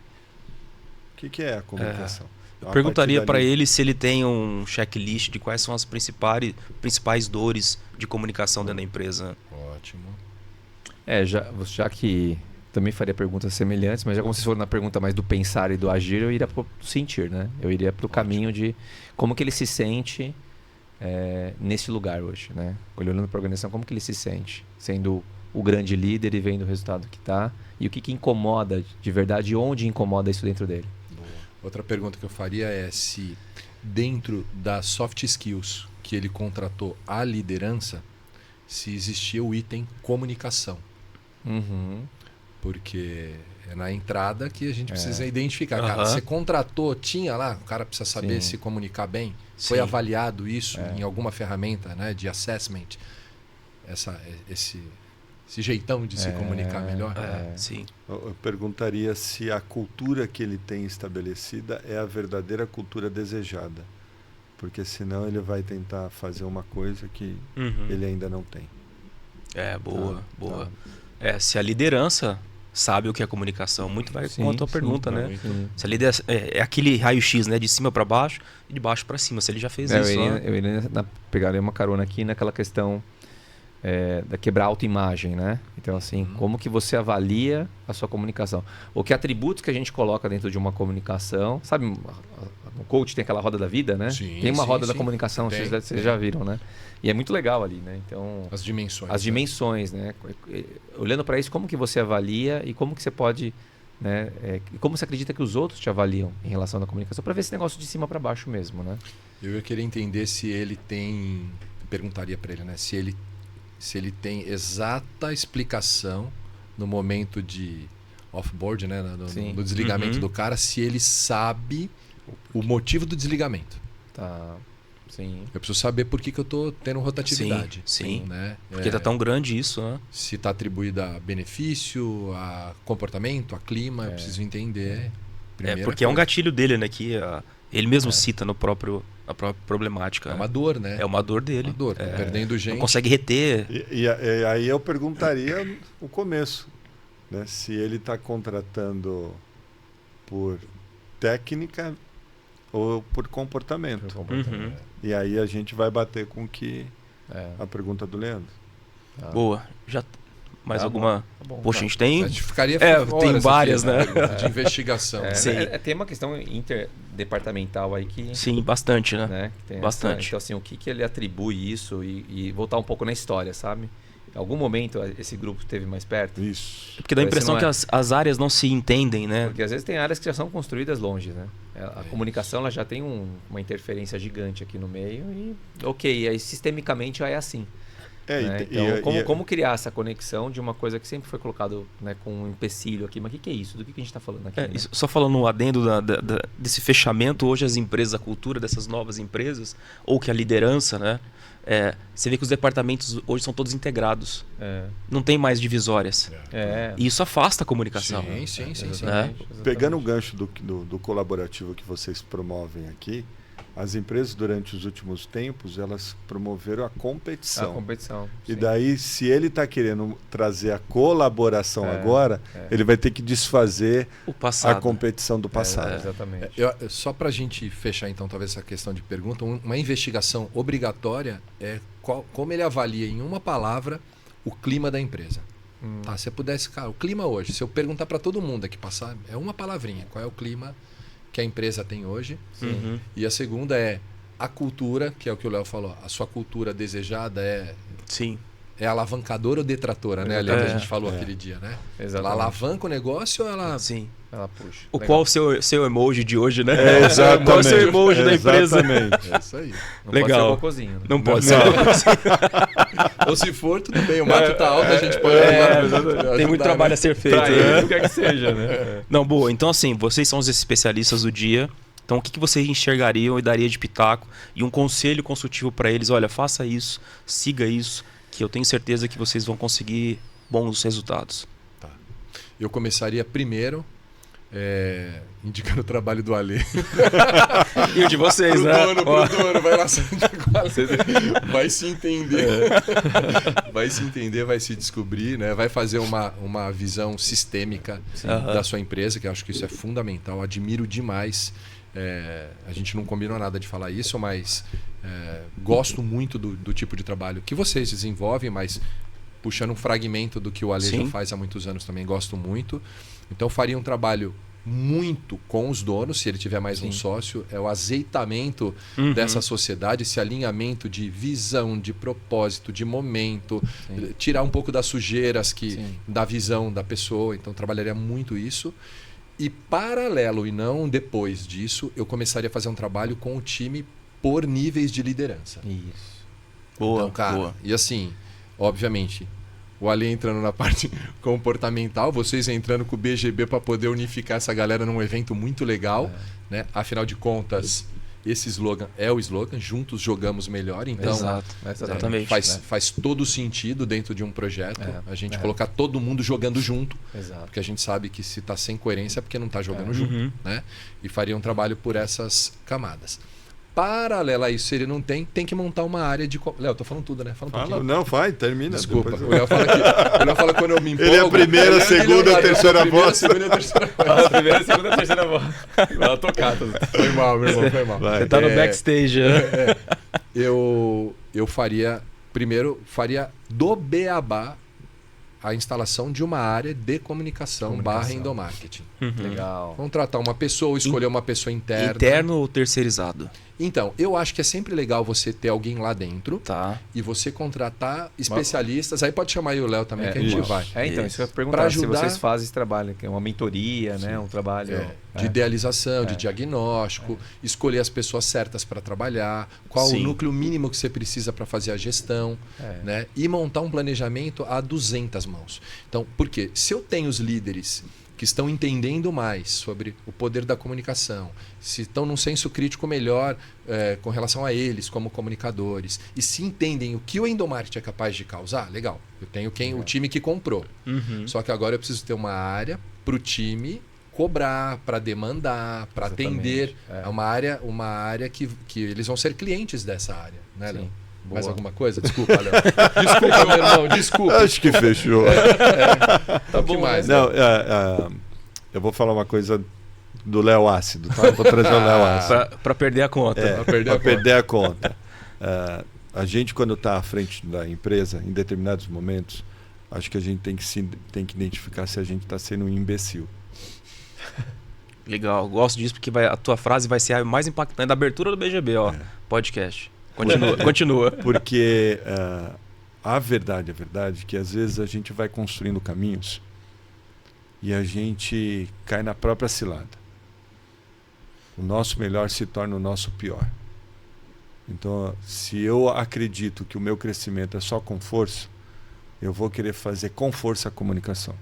O que é a comunicação? Eu perguntaria para ele se ele tem um checklist de quais são as principais dores de comunicação dentro da empresa. Ótimo. Já que também faria perguntas semelhantes, mas já como se for na pergunta mais do pensar e do agir, eu iria para o sentir, né? Eu iria para o caminho de como que ele se sente nesse lugar hoje, né? Olhando para a organização, como que ele se sente, sendo o grande líder e vendo o resultado que está, e o que incomoda de verdade e onde incomoda isso dentro dele. Boa. Outra pergunta que eu faria é se dentro das soft skills que ele contratou a liderança, se existia o item comunicação. Porque é na entrada que a gente precisa identificar. Cara, você contratou, tinha lá, o cara precisa saber se comunicar bem. Foi avaliado isso em alguma ferramenta, né, de assessment. Esse jeitão de se comunicar melhor. Sim. Eu perguntaria se a cultura que ele tem estabelecida é a verdadeira cultura desejada. Porque senão ele vai tentar fazer uma coisa que ele ainda não tem. Boa. Se a liderança sabe o que é comunicação, muito vai com a tua pergunta, né? Se a liderança, é aquele raio-x, né? De cima para baixo e de baixo para cima. Se ele já fez isso. Eu iria pegaria uma carona aqui naquela questão da quebrar a autoimagem, né? Então, assim, como que você avalia a sua comunicação? Ou que atributos que a gente coloca dentro de uma comunicação? Sabe, no coach tem aquela roda da vida, né? Tem uma roda da comunicação, vocês já viram, né? E é muito legal ali, né? Então, as dimensões. As dimensões, né? Olhando para isso, como que você avalia e como que você pode, né? Como você acredita que os outros te avaliam em relação à comunicação, para ver esse negócio de cima para baixo mesmo, né? Eu ia querer entender se ele tem, perguntaria para ele, né? Se ele tem exata explicação no momento de off-board, né? No desligamento do cara, se ele sabe o motivo do desligamento. Tá. Sim. Eu preciso saber por que eu estou tendo rotatividade. Sim. Né? Porque está tão grande isso, né? Se está atribuído a benefício, a comportamento, a clima, eu preciso entender. Porque é um gatilho dele, né? Que ele mesmo cita na própria problemática. É uma dor, né? É uma dor dele. É uma dor, tá perdendo gente. Não consegue reter. E aí eu perguntaria o começo, né? Se ele está contratando por técnica ou por comportamento. E aí a gente vai bater com a pergunta do Leandro. Boa. Mais alguma? Poxa, a gente tem. A gente ficaria tem várias, aqui, né? De investigação. Tem uma questão interdepartamental aí que. Sim, bastante, né? Bastante. Então, assim, o que ele atribui isso e voltar um pouco na história, sabe? Em algum momento esse grupo esteve mais perto? Isso. Porque dá a impressão que as áreas não se entendem, né? Porque às vezes tem áreas que já são construídas longe, né? A comunicação ela já tem uma interferência gigante aqui no meio e aí sistemicamente já é assim. Né? Então, como criar essa conexão de uma coisa que sempre foi colocado, né, com um empecilho aqui, mas o que é isso? Do que a gente está falando aqui? Né? Só falando um adendo desse fechamento, hoje as empresas, a cultura dessas novas empresas, ou que a liderança, né? Você vê que os departamentos hoje são todos integrados. Não tem mais divisórias. E isso afasta a comunicação. Sim. Pegando o gancho do colaborativo que vocês promovem aqui, as empresas durante os últimos tempos elas promoveram a competição. E daí, se ele está querendo trazer a colaboração agora, ele vai ter que desfazer a competição do passado. Exatamente. Só para a gente fechar então talvez essa questão de pergunta, uma investigação obrigatória é como ele avalia em uma palavra o clima da empresa. Tá, se eu pudesse, o clima hoje, se eu perguntar para todo mundo aqui passar, é uma palavrinha, qual é o clima que a empresa tem hoje. E a segunda é a cultura, que é o que o Léo falou. A sua cultura desejada é é alavancadora ou detratora, né? Ali que a gente falou aquele dia, né? Exatamente. Ela alavanca o negócio ou ela... Sim. Ela puxa. Qual o seu emoji de hoje, né? Exatamente. Qual o seu emoji da empresa? Exatamente. É isso aí. Não Legal. pode ser o cocôzinho, né? Não pode ser. Ou se for, tudo bem. O mato tá alto, a gente pode Tem muito trabalho a ser feito. Pra né? ele, quer que seja, né? Não, boa. Então, assim, vocês são os especialistas do dia. Então, o que vocês enxergariam e daria de pitaco? E um conselho consultivo para eles: olha, faça isso, siga isso, que eu tenho certeza que vocês vão conseguir bons resultados. Tá. Eu começaria primeiro indicando o trabalho do Alê. E o de vocês, Pro né? dono, vai lá. Vai se entender. Vai se entender, vai se descobrir, né? Vai fazer uma visão sistêmica da sua empresa, que eu acho que isso é fundamental. Admiro demais. A gente não combinou nada de falar isso, mas gosto muito do tipo de trabalho que vocês desenvolvem, mas puxando um fragmento do que o Alê já faz há muitos anos também, gosto muito. Então faria um trabalho muito com os donos, se ele tiver mais um sócio, é o azeitamento dessa sociedade, esse alinhamento de visão, de propósito, de momento, tirar um pouco das sujeiras da visão da pessoa. Então trabalharia muito isso. E paralelo, e não depois disso, eu começaria a fazer um trabalho com o time por níveis de liderança. Isso. Boa, Então, cara, boa. e assim, obviamente, o Ali entrando na parte comportamental, vocês entrando com o BGB para poder unificar essa galera num evento muito legal, né? Afinal de contas, esse slogan é o slogan, juntos jogamos melhor, então Exatamente. faz todo sentido dentro de um projeto a gente colocar todo mundo jogando junto, porque a gente sabe que se está sem coerência é porque não está jogando junto, né? E faria um trabalho por essas camadas. Paralelo a isso, se ele não tem que montar uma área de... Léo, tô falando tudo, né? Fala um pouquinho. Não, vai, termina. Desculpa. Depois... O Léo fala quando eu me empolgo. Ele é a primeira, segunda, terceira voz. A primeira, segunda, terceira voz. Ela tocada. Foi mal, meu irmão, foi mal. Vai. Você tá no backstage, né? Eu faria do beabá a instalação de uma área de comunicação. / endomarketing. Legal. Contratar uma pessoa, ou escolher uma pessoa interna. Interno ou terceirizado? Então, eu acho que é sempre legal você ter alguém lá dentro e você contratar especialistas. Aí pode chamar aí o Léo também, que a gente vai. Então, isso que eu ia perguntar. Pra ajudar... se vocês fazem esse trabalho, que é uma mentoria, né? Um trabalho... de idealização, de diagnóstico, escolher as pessoas certas para trabalhar, qual o núcleo mínimo que você precisa para fazer a gestão, né? E montar um planejamento a 200 mãos. Então, por quê? Se eu tenho os líderes que estão entendendo mais sobre o poder da comunicação, se estão num senso crítico melhor com relação a eles como comunicadores, e se entendem o que o endomarketing é capaz de causar, legal. Eu tenho o time que comprou. Só que agora eu preciso ter uma área para o time cobrar, para demandar, para atender. É uma área que eles vão ser clientes dessa área, né, Léo? Mais alguma coisa? Desculpa, Léo. Desculpa, meu irmão, desculpa. Acho que fechou. Tá bom, mais. Não, eu vou falar uma coisa do Léo Ácido, tá? Eu vou trazer o Léo Ácido. Para perder a conta. Para perder a conta. A gente, quando está à frente da empresa, em determinados momentos, acho que a gente tem que identificar se a gente está sendo um imbecil. Legal, gosto disso porque a tua frase vai ser a mais impactante da abertura do BGB, podcast. Continua. Porque a verdade é que às vezes a gente vai construindo caminhos e a gente cai na própria cilada. O nosso melhor se torna o nosso pior. Então, se eu acredito que o meu crescimento é só com força, eu vou querer fazer com força a comunicação.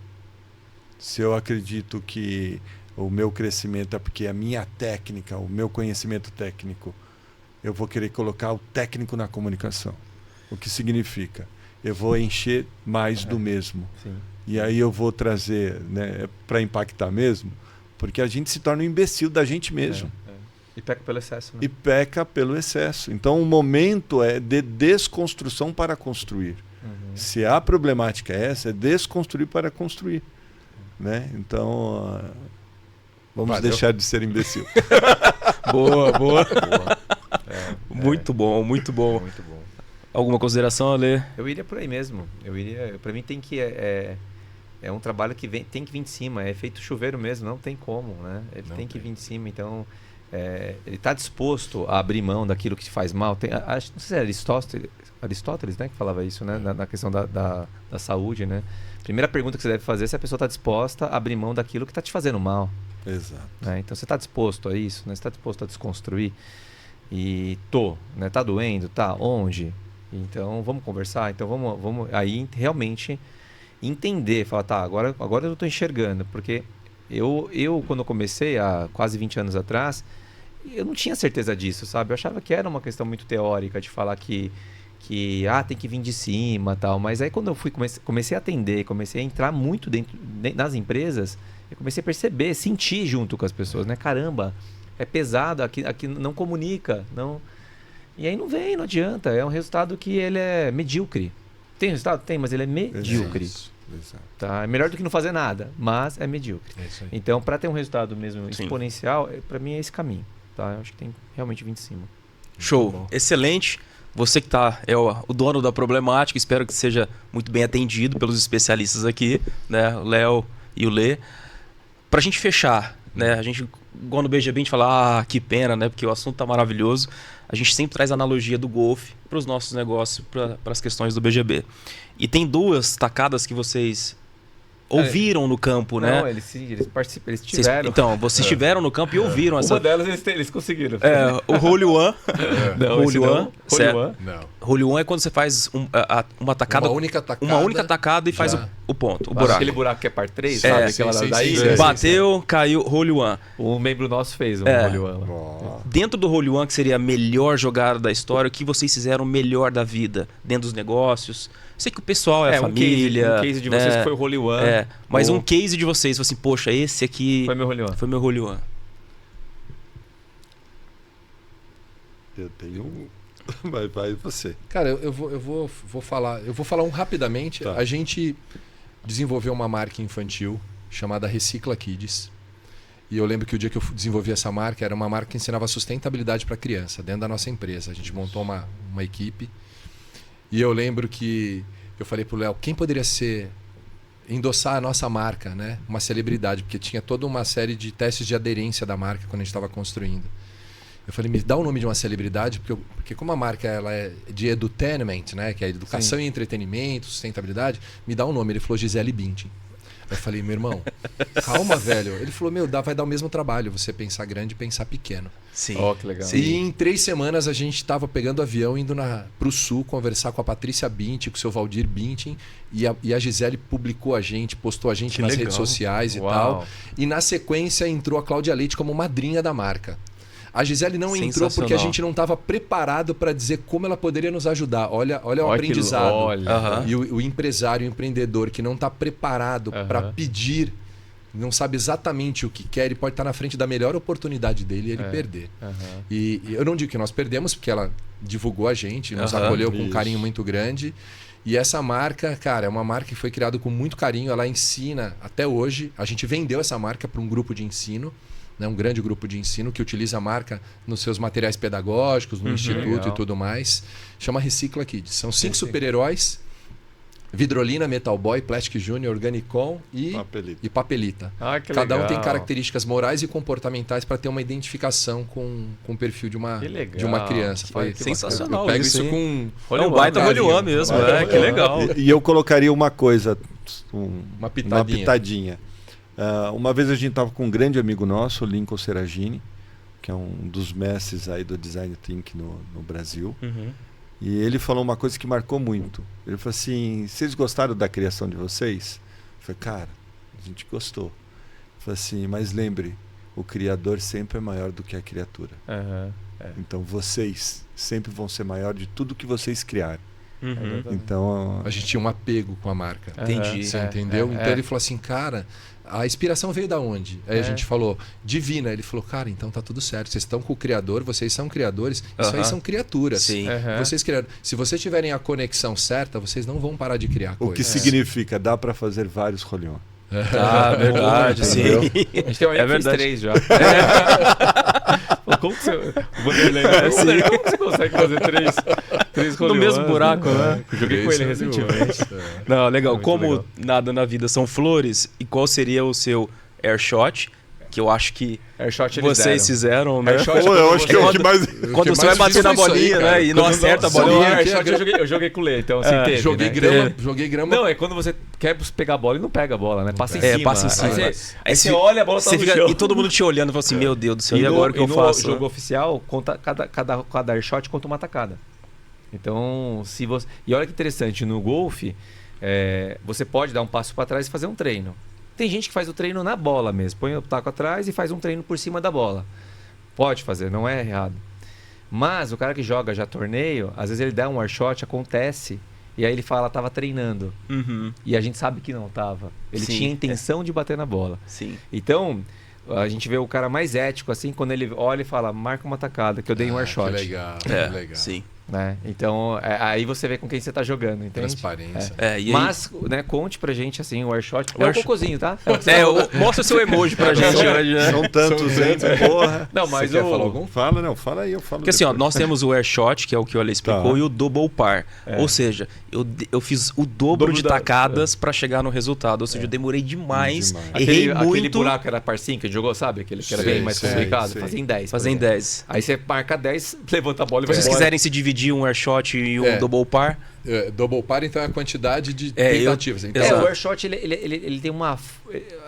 Se eu acredito que o meu crescimento é porque a minha técnica, o meu conhecimento técnico, eu vou querer colocar o técnico na comunicação. O que significa? Eu vou encher mais do mesmo. Sim. E aí eu vou trazer, né, para impactar mesmo, porque a gente se torna um imbecil da gente mesmo. E peca pelo excesso. Né? E peca pelo excesso. Então o momento é de desconstrução para construir. Se a problemática é essa, é desconstruir para construir. Né? Então, vamos deixar de ser imbecil. Boa. Muito bom. Alguma consideração, Ale? Eu iria por aí mesmo. Para mim tem que é um trabalho que tem que vir de cima. É feito chuveiro mesmo, não tem como, né? Ele tem que vir de cima. Então, ele está disposto a abrir mão daquilo que te faz mal. Não sei se é Aristóteles, né, que falava isso, né, na questão da saúde, né? Primeira pergunta que você deve fazer é se a pessoa está disposta a abrir mão daquilo que está te fazendo mal. Exato. Né? Então você está disposto a isso, né? Você está disposto a desconstruir. E né? Tá doendo, tá? Onde? Então vamos conversar. Então vamos aí realmente entender, falar, tá, agora eu estou enxergando, porque eu quando comecei há quase 20 anos atrás, eu não tinha certeza disso, sabe? Eu achava que era uma questão muito teórica de falar que tem que vir de cima, tal. Mas aí quando eu comecei a atender, comecei a entrar muito dentro nas empresas, eu comecei a perceber, sentir junto com as pessoas, né? Caramba, é pesado, aqui não comunica, não. E aí não adianta, é um resultado que ele é medíocre. Tem resultado? Tem, mas ele é medíocre. Exato. Tá? É melhor do que não fazer nada, mas é medíocre. Então, para ter um resultado mesmo exponencial, para mim é esse caminho. Tá? Eu acho que tem realmente vir de cima. Show, excelente. Você que é o dono da problemática, espero que seja muito bem atendido pelos especialistas aqui, né? O Léo e o Lê. Para a gente fechar, né? A gente, igual no BGB, a gente fala, que pena, né? Porque o assunto tá maravilhoso. A gente sempre traz a analogia do golfe para os nossos negócios, para as questões do BGB. E tem 2 tacadas que vocês ouviram no campo, né? Não, eles participam, eles tiveram. Então, vocês estiveram no campo e ouviram essa... Uma delas eles conseguiram. O Hole One. Hole One. Hole One é quando você faz uma tacada... Uma única tacada e faz o ponto, o buraco. Aquele buraco que é par 3, sabe? Daí bateu, caiu, Hole One. Um membro nosso fez um Hole One. Dentro do Hole One, que seria a melhor jogada da história, o que vocês fizeram melhor da vida? Dentro dos negócios? Sei que o pessoal é a família. Um case de vocês que foi o Hole One. Mas um case de vocês, assim, poxa, esse aqui... Foi meu Hole One. Foi meu Hole One. Eu tenho vai você. Cara, eu vou falar rapidamente. Tá. A gente desenvolveu uma marca infantil chamada Recicla Kids. E eu lembro que o dia que eu desenvolvi essa marca, era uma marca que ensinava sustentabilidade para criança, dentro da nossa empresa. A gente montou uma equipe. E eu lembro que eu falei pro Léo, quem poderia endossar a nossa marca, né? Uma celebridade, porque tinha toda uma série de testes de aderência da marca quando a gente estava construindo. Eu falei, me dá o nome de uma celebridade, porque como a marca ela é de edutainment, né? Que é educação e entretenimento, sustentabilidade, me dá um nome. Ele falou Gisele Bündchen. Eu falei, meu irmão, calma, velho. Ele falou, vai dar o mesmo trabalho você pensar grande e pensar pequeno. Sim. Que legal. Sim. E em 3 semanas a gente estava pegando avião, indo pro sul, conversar com a Patrícia Bündchen, com o seu Valdir Bündchen. E a Gisele publicou postou a gente nas redes sociais e tal. E na sequência entrou a Cláudia Leite como madrinha da marca. A Gisele não entrou porque a gente não estava preparado para dizer como ela poderia nos ajudar. Olha o aprendizado. E o empresário, o empreendedor que não está preparado para pedir, não sabe exatamente o que quer, ele pode estar na frente da melhor oportunidade dele e ele perder. E eu não digo que nós perdemos, porque ela divulgou a gente, nos acolheu com um carinho muito grande. E essa marca, cara, é uma marca que foi criada com muito carinho. Ela ensina até hoje. A gente vendeu essa marca para um grupo de ensino. Um grande grupo de ensino que utiliza a marca nos seus materiais pedagógicos, no instituto legal. E tudo mais. Chama Recicla Kids. São 5 super-heróis. Vidrolina, Metal Boy, Plastic Junior, Organicon e Papelita. Que Cada legal. Um tem características morais e comportamentais para ter uma identificação com o perfil de uma criança. Foi sensacional. Eu pego isso com... É um baita Hole One mesmo. Que legal. E eu colocaria uma coisa, uma pitadinha. Uma vez a gente estava com um grande amigo nosso, o Lincoln Seragini, que é um dos mestres aí do Design Thinking no Brasil. E ele falou uma coisa que marcou muito. Ele falou assim, vocês gostaram da criação de vocês? Eu falei, cara, a gente gostou. Ele falou assim, mas lembre, o criador sempre é maior do que a criatura. Então vocês sempre vão ser maior de tudo que vocês criarem. Então a gente tinha um apego com a marca. Entendi. Você entendeu? Então ele falou assim, cara, a inspiração veio da onde? Aí a gente falou, divina. Ele falou, cara, então tá tudo certo. Vocês estão com o criador, vocês são criadores. Isso aí são criaturas. Sim. Vocês criaram. Se vocês tiverem a conexão certa, vocês não vão parar de criar coisas. O que significa? Dá para fazer vários Hole One. Verdade, sim. A gente tem uma fez 3 já. Como que você consegue fazer 3 Hole no mesmo buraco, né? Eu joguei com ele recentemente. Não, legal. Como nada na vida são flores, e qual seria o seu airshot que eu acho que Airshot eles vocês deram. fizeram, né? Airshot, Pô, eu acho que é o que mais... Quando você vai bater na bolinha, né? E não acerta a bolinha. Airshot eu joguei com o Lê, então você entende, Joguei né? grama, joguei grama. Não, é quando você quer pegar a bola e não pega a bola, né? Passa em É, cima. passa em cima. Aí você olha, a bola tá Você no fica, chão. e todo mundo te olhando e fala assim, meu Deus do céu, e agora o que eu faço? No jogo oficial, conta, cada airshot conta uma tacada. Então, se você... E olha que interessante, no golfe, você pode dar um passo para trás e fazer um treino. Tem gente que faz o treino na bola mesmo. Põe o taco atrás e faz um treino por cima da bola. Pode fazer, não é errado. Mas o cara que joga já torneio, às vezes ele dá um airshot, acontece, e aí ele fala, tava treinando. Uhum. E a gente sabe que não tava. Ele Sim, tinha intenção de bater na bola. Sim. Então, a gente vê o cara mais ético, assim, quando ele olha e fala, marca uma tacada, que eu dei um airshot. Que legal, que legal. Sim. Né? Então, aí você vê com quem você tá jogando, entende? Transparência. E aí... Mas, né, conte pra gente, assim, o airshot. É o cocôzinho, tá? Mostra seu emoji pra gente hoje, né? São tantos, porra. Não, mas Você quer falar algum? Fala aí, eu falo. Porque assim, ó, depois. nós temos o airshot, que é o que o Ale explicou, Tá. e o double par. Ou seja, eu fiz o dobro de tacadas pra chegar no resultado. Ou seja, eu demorei demais. Errei Aquele muito. buraco era parcinho que a gente jogou, sabe? Aquele que era Sei, bem mais sei, complicado. sei. Fazia em 10. Fazer em 10. Aí você marca 10, levanta a bola e Se vai vocês embora. quiserem se dividir um airshot e um double par, Double par, então, é a quantidade de É, tentativas. Então, Exato. O airshot, ele tem uma...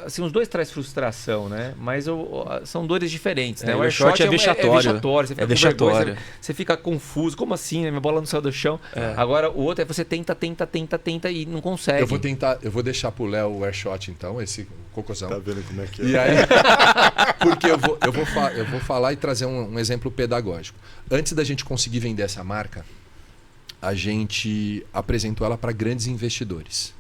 Assim, os dois traz frustração, né? Mas são dores diferentes, né? O airshot é vexatório. É vexatório. Você fica É com vergonha, vexatório. você fica confuso. Como assim? Minha bola não saiu do chão. Agora, o outro é você tenta e não consegue. eu vou deixar pro Léo o airshot, então, esse cocôzão. Tá vendo como é que é? E aí, porque eu vou falar e trazer um exemplo pedagógico. Antes da gente conseguir vender essa marca, a gente apresentou ela para grandes investidores.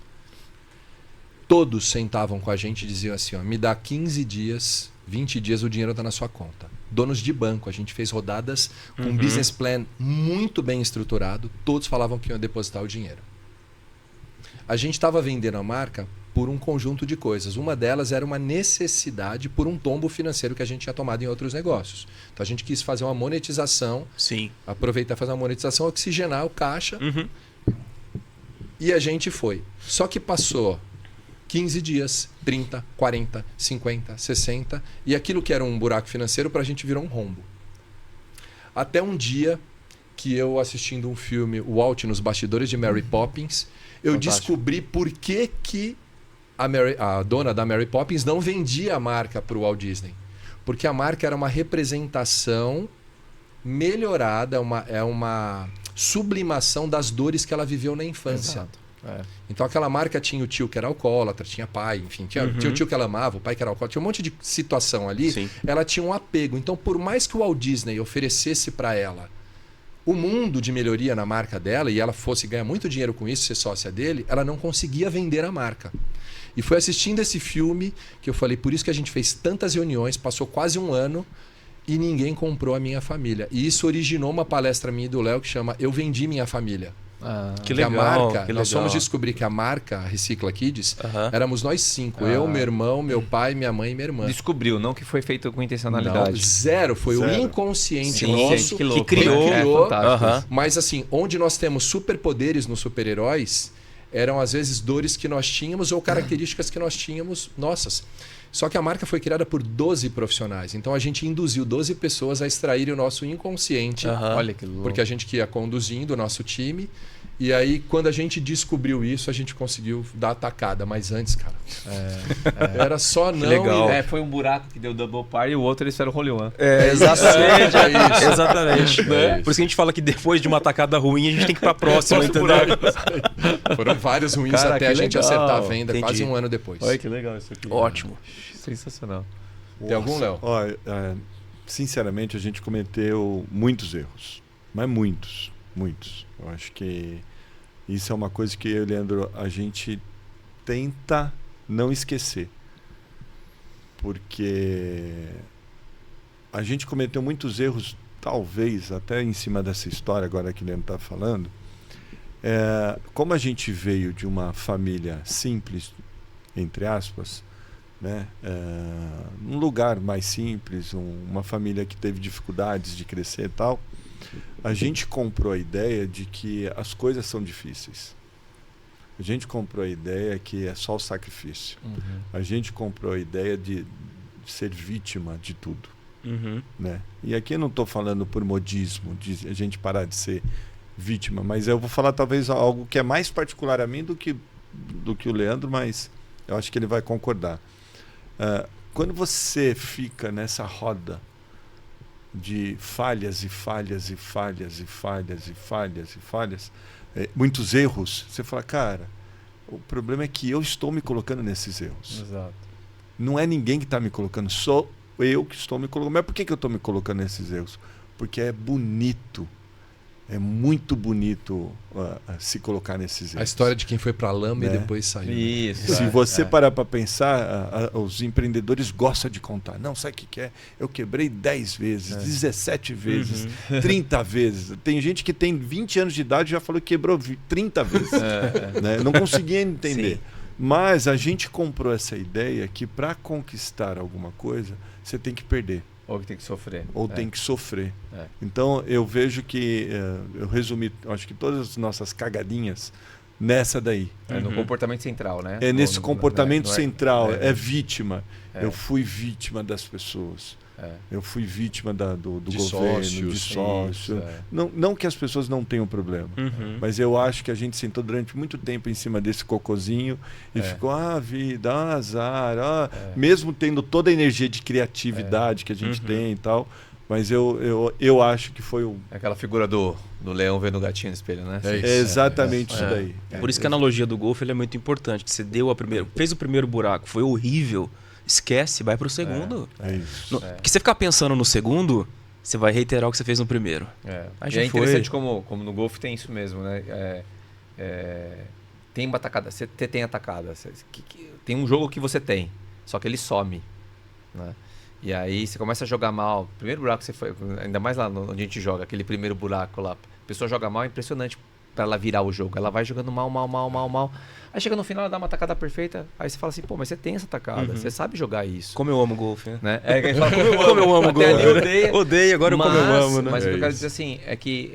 Todos sentavam com a gente e diziam assim, ó, me dá 15 dias, 20 dias, o dinheiro está na sua conta. Donos de banco, a gente fez rodadas com um business plan muito bem estruturado, todos falavam que iam depositar o dinheiro. A gente estava vendendo a marca por um conjunto de coisas. Uma delas era uma necessidade por um tombo financeiro que a gente tinha tomado em outros negócios. Então a gente quis fazer uma monetização, sim. aproveitar e fazer uma monetização, oxigenar o caixa. E a gente foi. Só que passou 15 dias, 30, 40, 50, 60, e aquilo que era um buraco financeiro para a gente virou um rombo. Até um dia que eu, assistindo um filme, o Walt nos bastidores de Mary Poppins, eu descobri por que a dona da Mary Poppins não vendia a marca para o Walt Disney. Porque a marca era uma representação melhorada, é uma sublimação das dores que ela viveu na infância. Exato. Então aquela marca tinha o tio que era alcoólatra, tinha pai, enfim, tinha o tio que ela amava, o pai que era alcoólatra, tinha um monte de situação ali. Sim. Ela tinha um apego. Então, por mais que o Walt Disney oferecesse para ela o mundo de melhoria na marca dela e ela fosse ganhar muito dinheiro com isso, ser sócia dele, ela não conseguia vender a marca. E foi assistindo esse filme que eu falei, por isso que a gente fez tantas reuniões, passou quase um ano e ninguém comprou a minha família. E isso originou uma palestra minha e do Léo que chama Eu Vendi Minha Família. Que A legal. marca, que nós legal. fomos descobrir que a marca Recicla Kids, éramos nós 5. Eu, meu irmão, meu pai, minha mãe e minha irmã. Descobriu, não que foi feito com Não, intencionalidade. zero. Foi Zero. o inconsciente Sim, nosso que louco, que criou. criou. É fantástico. Mas assim, onde nós temos superpoderes nos super-heróis, eram às vezes dores que nós tínhamos ou características que nós tínhamos nossas. Só que a marca foi criada por 12 profissionais. Então a gente induziu 12 pessoas a extraírem o nosso inconsciente. Olha que louco. Porque a gente que ia conduzindo o nosso time. E aí, quando a gente descobriu isso, a gente conseguiu dar a tacada. Mas antes, cara, era só não... legal. Foi um buraco que deu double par e o outro eles fizeram role one. Exatamente. É isso. Exatamente. É isso. Por isso que a gente fala que depois de uma tacada ruim, a gente tem que ir pra próxima, entendeu? Foram vários ruins Cara, até que a gente legal. acertar a venda, Entendi. quase um ano depois. Olha que legal isso aqui. Ótimo. Sensacional. Tem algum, Léo? Olha, sinceramente, a gente cometeu muitos erros. Mas muitos, muitos. Eu acho que isso é uma coisa que eu e o Leandro, a gente tenta não esquecer. Porque a gente cometeu muitos erros, talvez, até em cima dessa história agora que o Leandro está falando. Como a gente veio de uma família simples, entre aspas, né? Um lugar mais simples, uma família que teve dificuldades de crescer e tal, a gente comprou a ideia de que as coisas são difíceis. A gente comprou a ideia que é só o sacrifício. A gente comprou a ideia de ser vítima de tudo. Uhum. Né? E aqui eu não estou falando por modismo, de a gente parar de ser vítima, mas eu vou falar talvez algo que é mais particular a mim do que o Leandro, mas eu acho que ele vai concordar. Quando você fica nessa roda de falhas e falhas e falhas e falhas e falhas e falhas, muitos erros, você fala, cara, o problema é que eu estou me colocando nesses erros. Exato. Não é ninguém que está me colocando, sou eu que estou me colocando. Mas por que eu estou me colocando nesses erros? Porque é bonito. É muito bonito se colocar nesses erros. A história de quem foi para a lama e depois saiu. Isso. Se você parar para pensar, os empreendedores gostam de contar. Não, sabe o que é? Eu quebrei 10 vezes, 17 vezes, 30 vezes. Tem gente que tem 20 anos de idade e já falou que quebrou 30 vezes. Né? Não conseguia entender. Sim. Mas a gente comprou essa ideia que para conquistar alguma coisa, você tem que perder. Ou que tem que sofrer. Ou tem que sofrer. Então, eu vejo que, eu resumi, acho que todas as nossas cagadinhas nessa daí. No comportamento central, né? É nesse comportamento central, é vítima. É. Eu fui vítima das pessoas. Eu fui vítima do De governo, sócios. de sócio. Isso, Não que as pessoas não tenham problema, mas eu acho que a gente sentou durante muito tempo em cima desse cocôzinho e ficou, vida, azar, mesmo tendo toda a energia de criatividade que a gente tem e tal, mas eu acho que foi o... Aquela figura do leão vendo o gatinho no espelho, né? É isso. É exatamente isso daí. Por isso que a analogia do golfe ele é muito importante. Que você fez o primeiro buraco, foi horrível, esquece, vai pro segundo. É isso. Porque você ficar pensando no segundo, você vai reiterar o que você fez no primeiro. Aí já é interessante como no golfe tem isso mesmo, né? Tem uma atacada, você tem atacada. Tem um jogo que você tem, só que ele some, né? E aí você começa a jogar mal. Primeiro buraco que você foi, ainda mais lá onde a gente joga, aquele primeiro buraco lá. A pessoa joga mal, é impressionante para ela virar o jogo. Ela vai jogando mal. Aí chega no final, ela dá uma tacada perfeita. Aí você fala assim, pô, mas você tem essa tacada, você sabe jogar isso. Como eu amo golfe, né? É que a gente fala, Como eu amo até golfe. ali Odeio, agora como eu amo, né? Mas o que eu quero isso. dizer assim, é que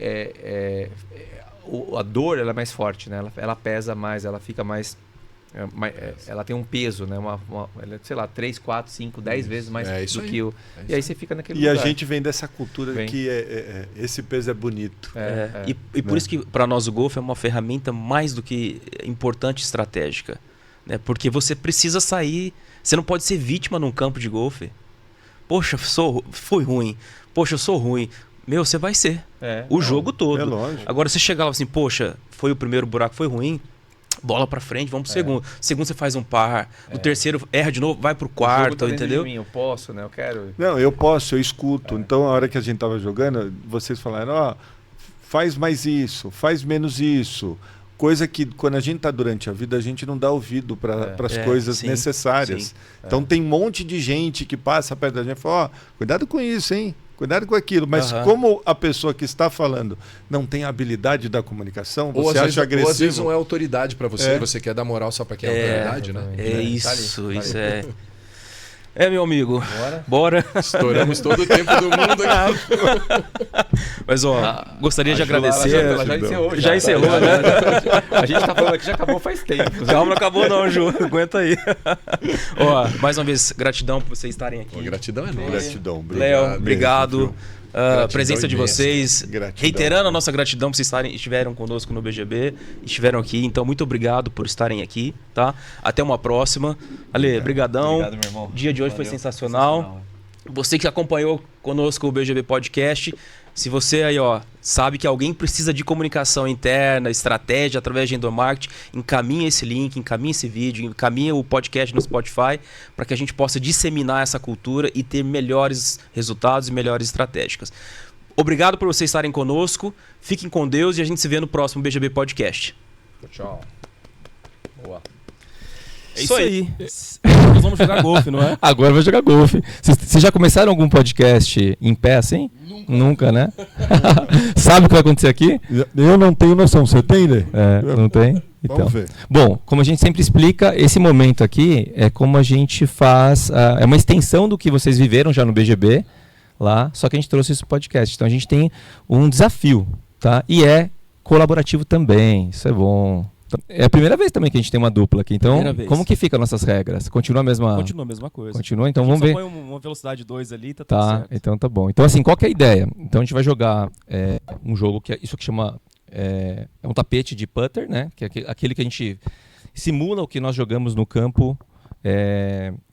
a dor ela é mais forte, né? Ela pesa mais, ela fica mais... ela tem um peso, né? Sei lá, 3, 4, 5, 10 vezes mais do que o... E aí você fica naquele E lugar. a gente vem dessa cultura que esse peso é bonito. E por isso que para nós o golfe é uma ferramenta mais do que importante e estratégica. Né? Porque você precisa sair... Você não pode ser vítima num campo de golfe. Poxa, fui ruim. Poxa, eu sou ruim. Meu, você vai ser. O jogo todo. É lógico. Agora você chegar lá assim, poxa, foi o primeiro buraco, foi ruim. Bola pra frente, vamos pro segundo. Segundo você faz um par. O terceiro erra de novo, vai pro quarto, entendeu? Eu posso, né? Eu quero. Não, eu posso, eu escuto. Então, a hora que a gente tava jogando, vocês falaram, faz mais isso, faz menos isso. Coisa que, quando a gente tá durante a vida, a gente não dá ouvido para as coisas necessárias. Sim. Então, tem um monte de gente que passa perto da gente e fala, cuidado com isso, hein? Cuidado com aquilo. Mas como a pessoa que está falando não tem a habilidade da comunicação, você acha agressivo. Ou às vezes não é autoridade para você, você quer dar moral só para quem é autoridade, né? Isso, tá ali. Isso é... meu amigo. Bora. Estouramos todo o tempo do mundo aqui. Mas, gostaria de agradecer. Ela já encerrou. Já encerrou, né? A gente tá falando aqui, já acabou faz tempo. Calma, não acabou não, Ju. Aguenta aí. Mais uma vez, gratidão por vocês estarem aqui. Gratidão é nossa. Gratidão. Léo, obrigado. A presença de imensa. vocês, Gratidão. reiterando a nossa gratidão por vocês estiveram conosco no BGB, estiveram aqui, então muito obrigado por estarem aqui, tá? Até uma próxima. Ale, brigadão. Obrigado, meu irmão. O dia de hoje foi sensacional. Você que acompanhou conosco o BGB Podcast, se você aí, sabe que alguém precisa de comunicação interna, estratégia através de endomarketing, encaminha esse link, encaminha esse vídeo, encaminha o podcast no Spotify para que a gente possa disseminar essa cultura e ter melhores resultados e melhores estratégicas. Obrigado por vocês estarem conosco. Fiquem com Deus e a gente se vê no próximo BGB Podcast. Tchau. Boa. É isso aí. Nós vamos jogar golfe, não é? Agora vai jogar golfe. Vocês já começaram algum podcast em pé assim? Nunca, né? Sabe o que vai acontecer aqui? Eu não tenho noção. Você tem, né? Não tem? Então. Vamos ver. Bom, como a gente sempre explica, esse momento aqui é como a gente faz... é uma extensão do que vocês viveram já no BGB, lá, só que a gente trouxe isso no podcast. Então a gente tem um desafio, tá? E é colaborativo também, isso é bom. É a primeira vez também que a gente tem uma dupla aqui. Então, Primeira vez. como que fica nossas regras? Continua a mesma... Continua a mesma coisa. Continua? Então A gente vamos ver. só põe uma velocidade 2 ali, tá tudo Tá, certo. então tá bom. Então assim, qual que é a ideia? Então a gente vai jogar um jogo que isso que chama é um tapete de putter, né? Que é aquele que a gente simula o que nós jogamos no campo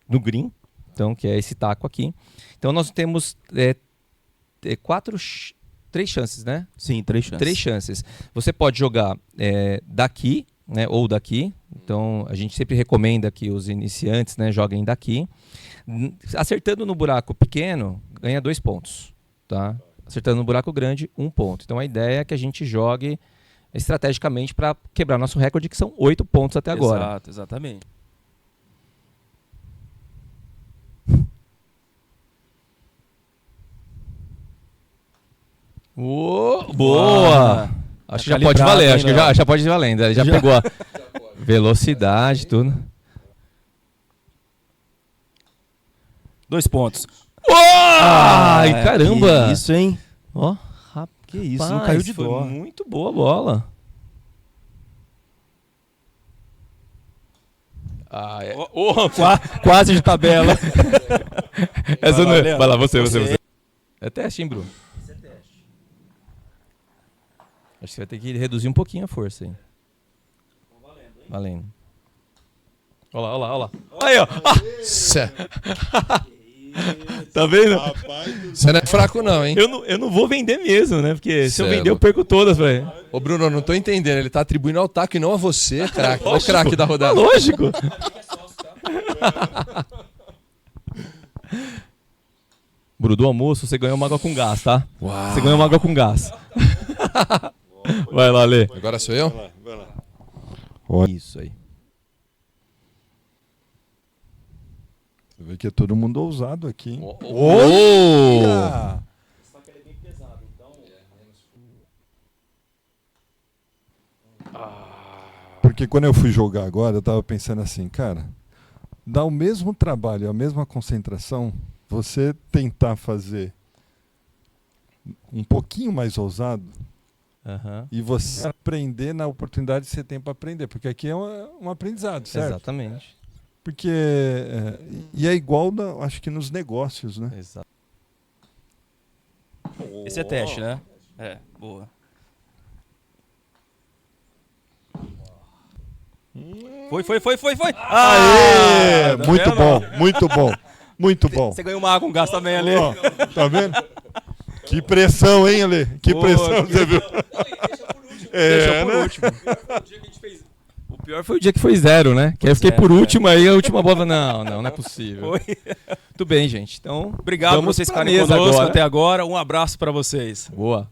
no green, então que é esse taco aqui. Então nós temos 3 chances, né? Sim, 3 chances. 3 chances. Você pode jogar daqui, né, ou daqui. Então a gente sempre recomenda que os iniciantes, né, joguem daqui. Acertando no buraco pequeno, ganha 2 pontos. Tá? Acertando no buraco grande, 1 ponto. Então a ideia é que a gente jogue estrategicamente para quebrar nosso recorde, que são 8 pontos até agora. Exato, exatamente. Boa! Acho que já pode valer, acho que já pode valer ainda. Já pegou a velocidade, tudo. 2 pontos. Ai, caramba! Que isso, hein? Ó, Que isso, não caiu de foi dó. muito boa a bola. Ah, é. Quase de tabela. Essa não é. Leandro. Vai lá, você. É teste, hein, Bruno? Isso é teste. Acho que você vai ter que reduzir um pouquinho a força aí. Valendo. Olha lá. Aí, ó. Tá vendo? Você não é fraco não, hein? Eu não vou vender mesmo, né? Porque se eu Cê é vender, eu louco. perco todas, velho. Ô, Bruno, eu não tô entendendo. Ele tá atribuindo ao taco e não a você, craque. Olha o craque da rodada. Lógico. Bruno, do almoço, você ganhou uma água com gás, tá? Uau. Você ganhou uma água com gás. Vai lá, Lê. Agora sou eu? Vai lá. Isso aí. Você vê que é todo mundo ousado aqui, hein? Olha! Porque quando eu fui jogar agora, eu tava pensando assim, cara, dá o mesmo trabalho, a mesma concentração, você tentar fazer um pouquinho mais ousado e você aprender na oportunidade que você tem para aprender, porque aqui é um aprendizado, certo? Exatamente. Porque e é igual, acho que nos negócios, né? Exato. Esse é teste, né? É, boa. Foi. Aê! Tá Muito vendo? bom, muito bom, muito bom. Você ganhou uma água com gás também ali. Ó, tá vendo? Que pressão, hein, Ale? Que Boa, pressão, você viu? Deixa por né? último. O pior foi o dia que foi 0, né? Que aí eu fiquei por último, aí a última bola, não é possível. Foi. Tudo bem, gente. Então, Obrigado por vamos vocês pra ficarem mesa conosco agora. até agora. Um abraço pra vocês. Boa.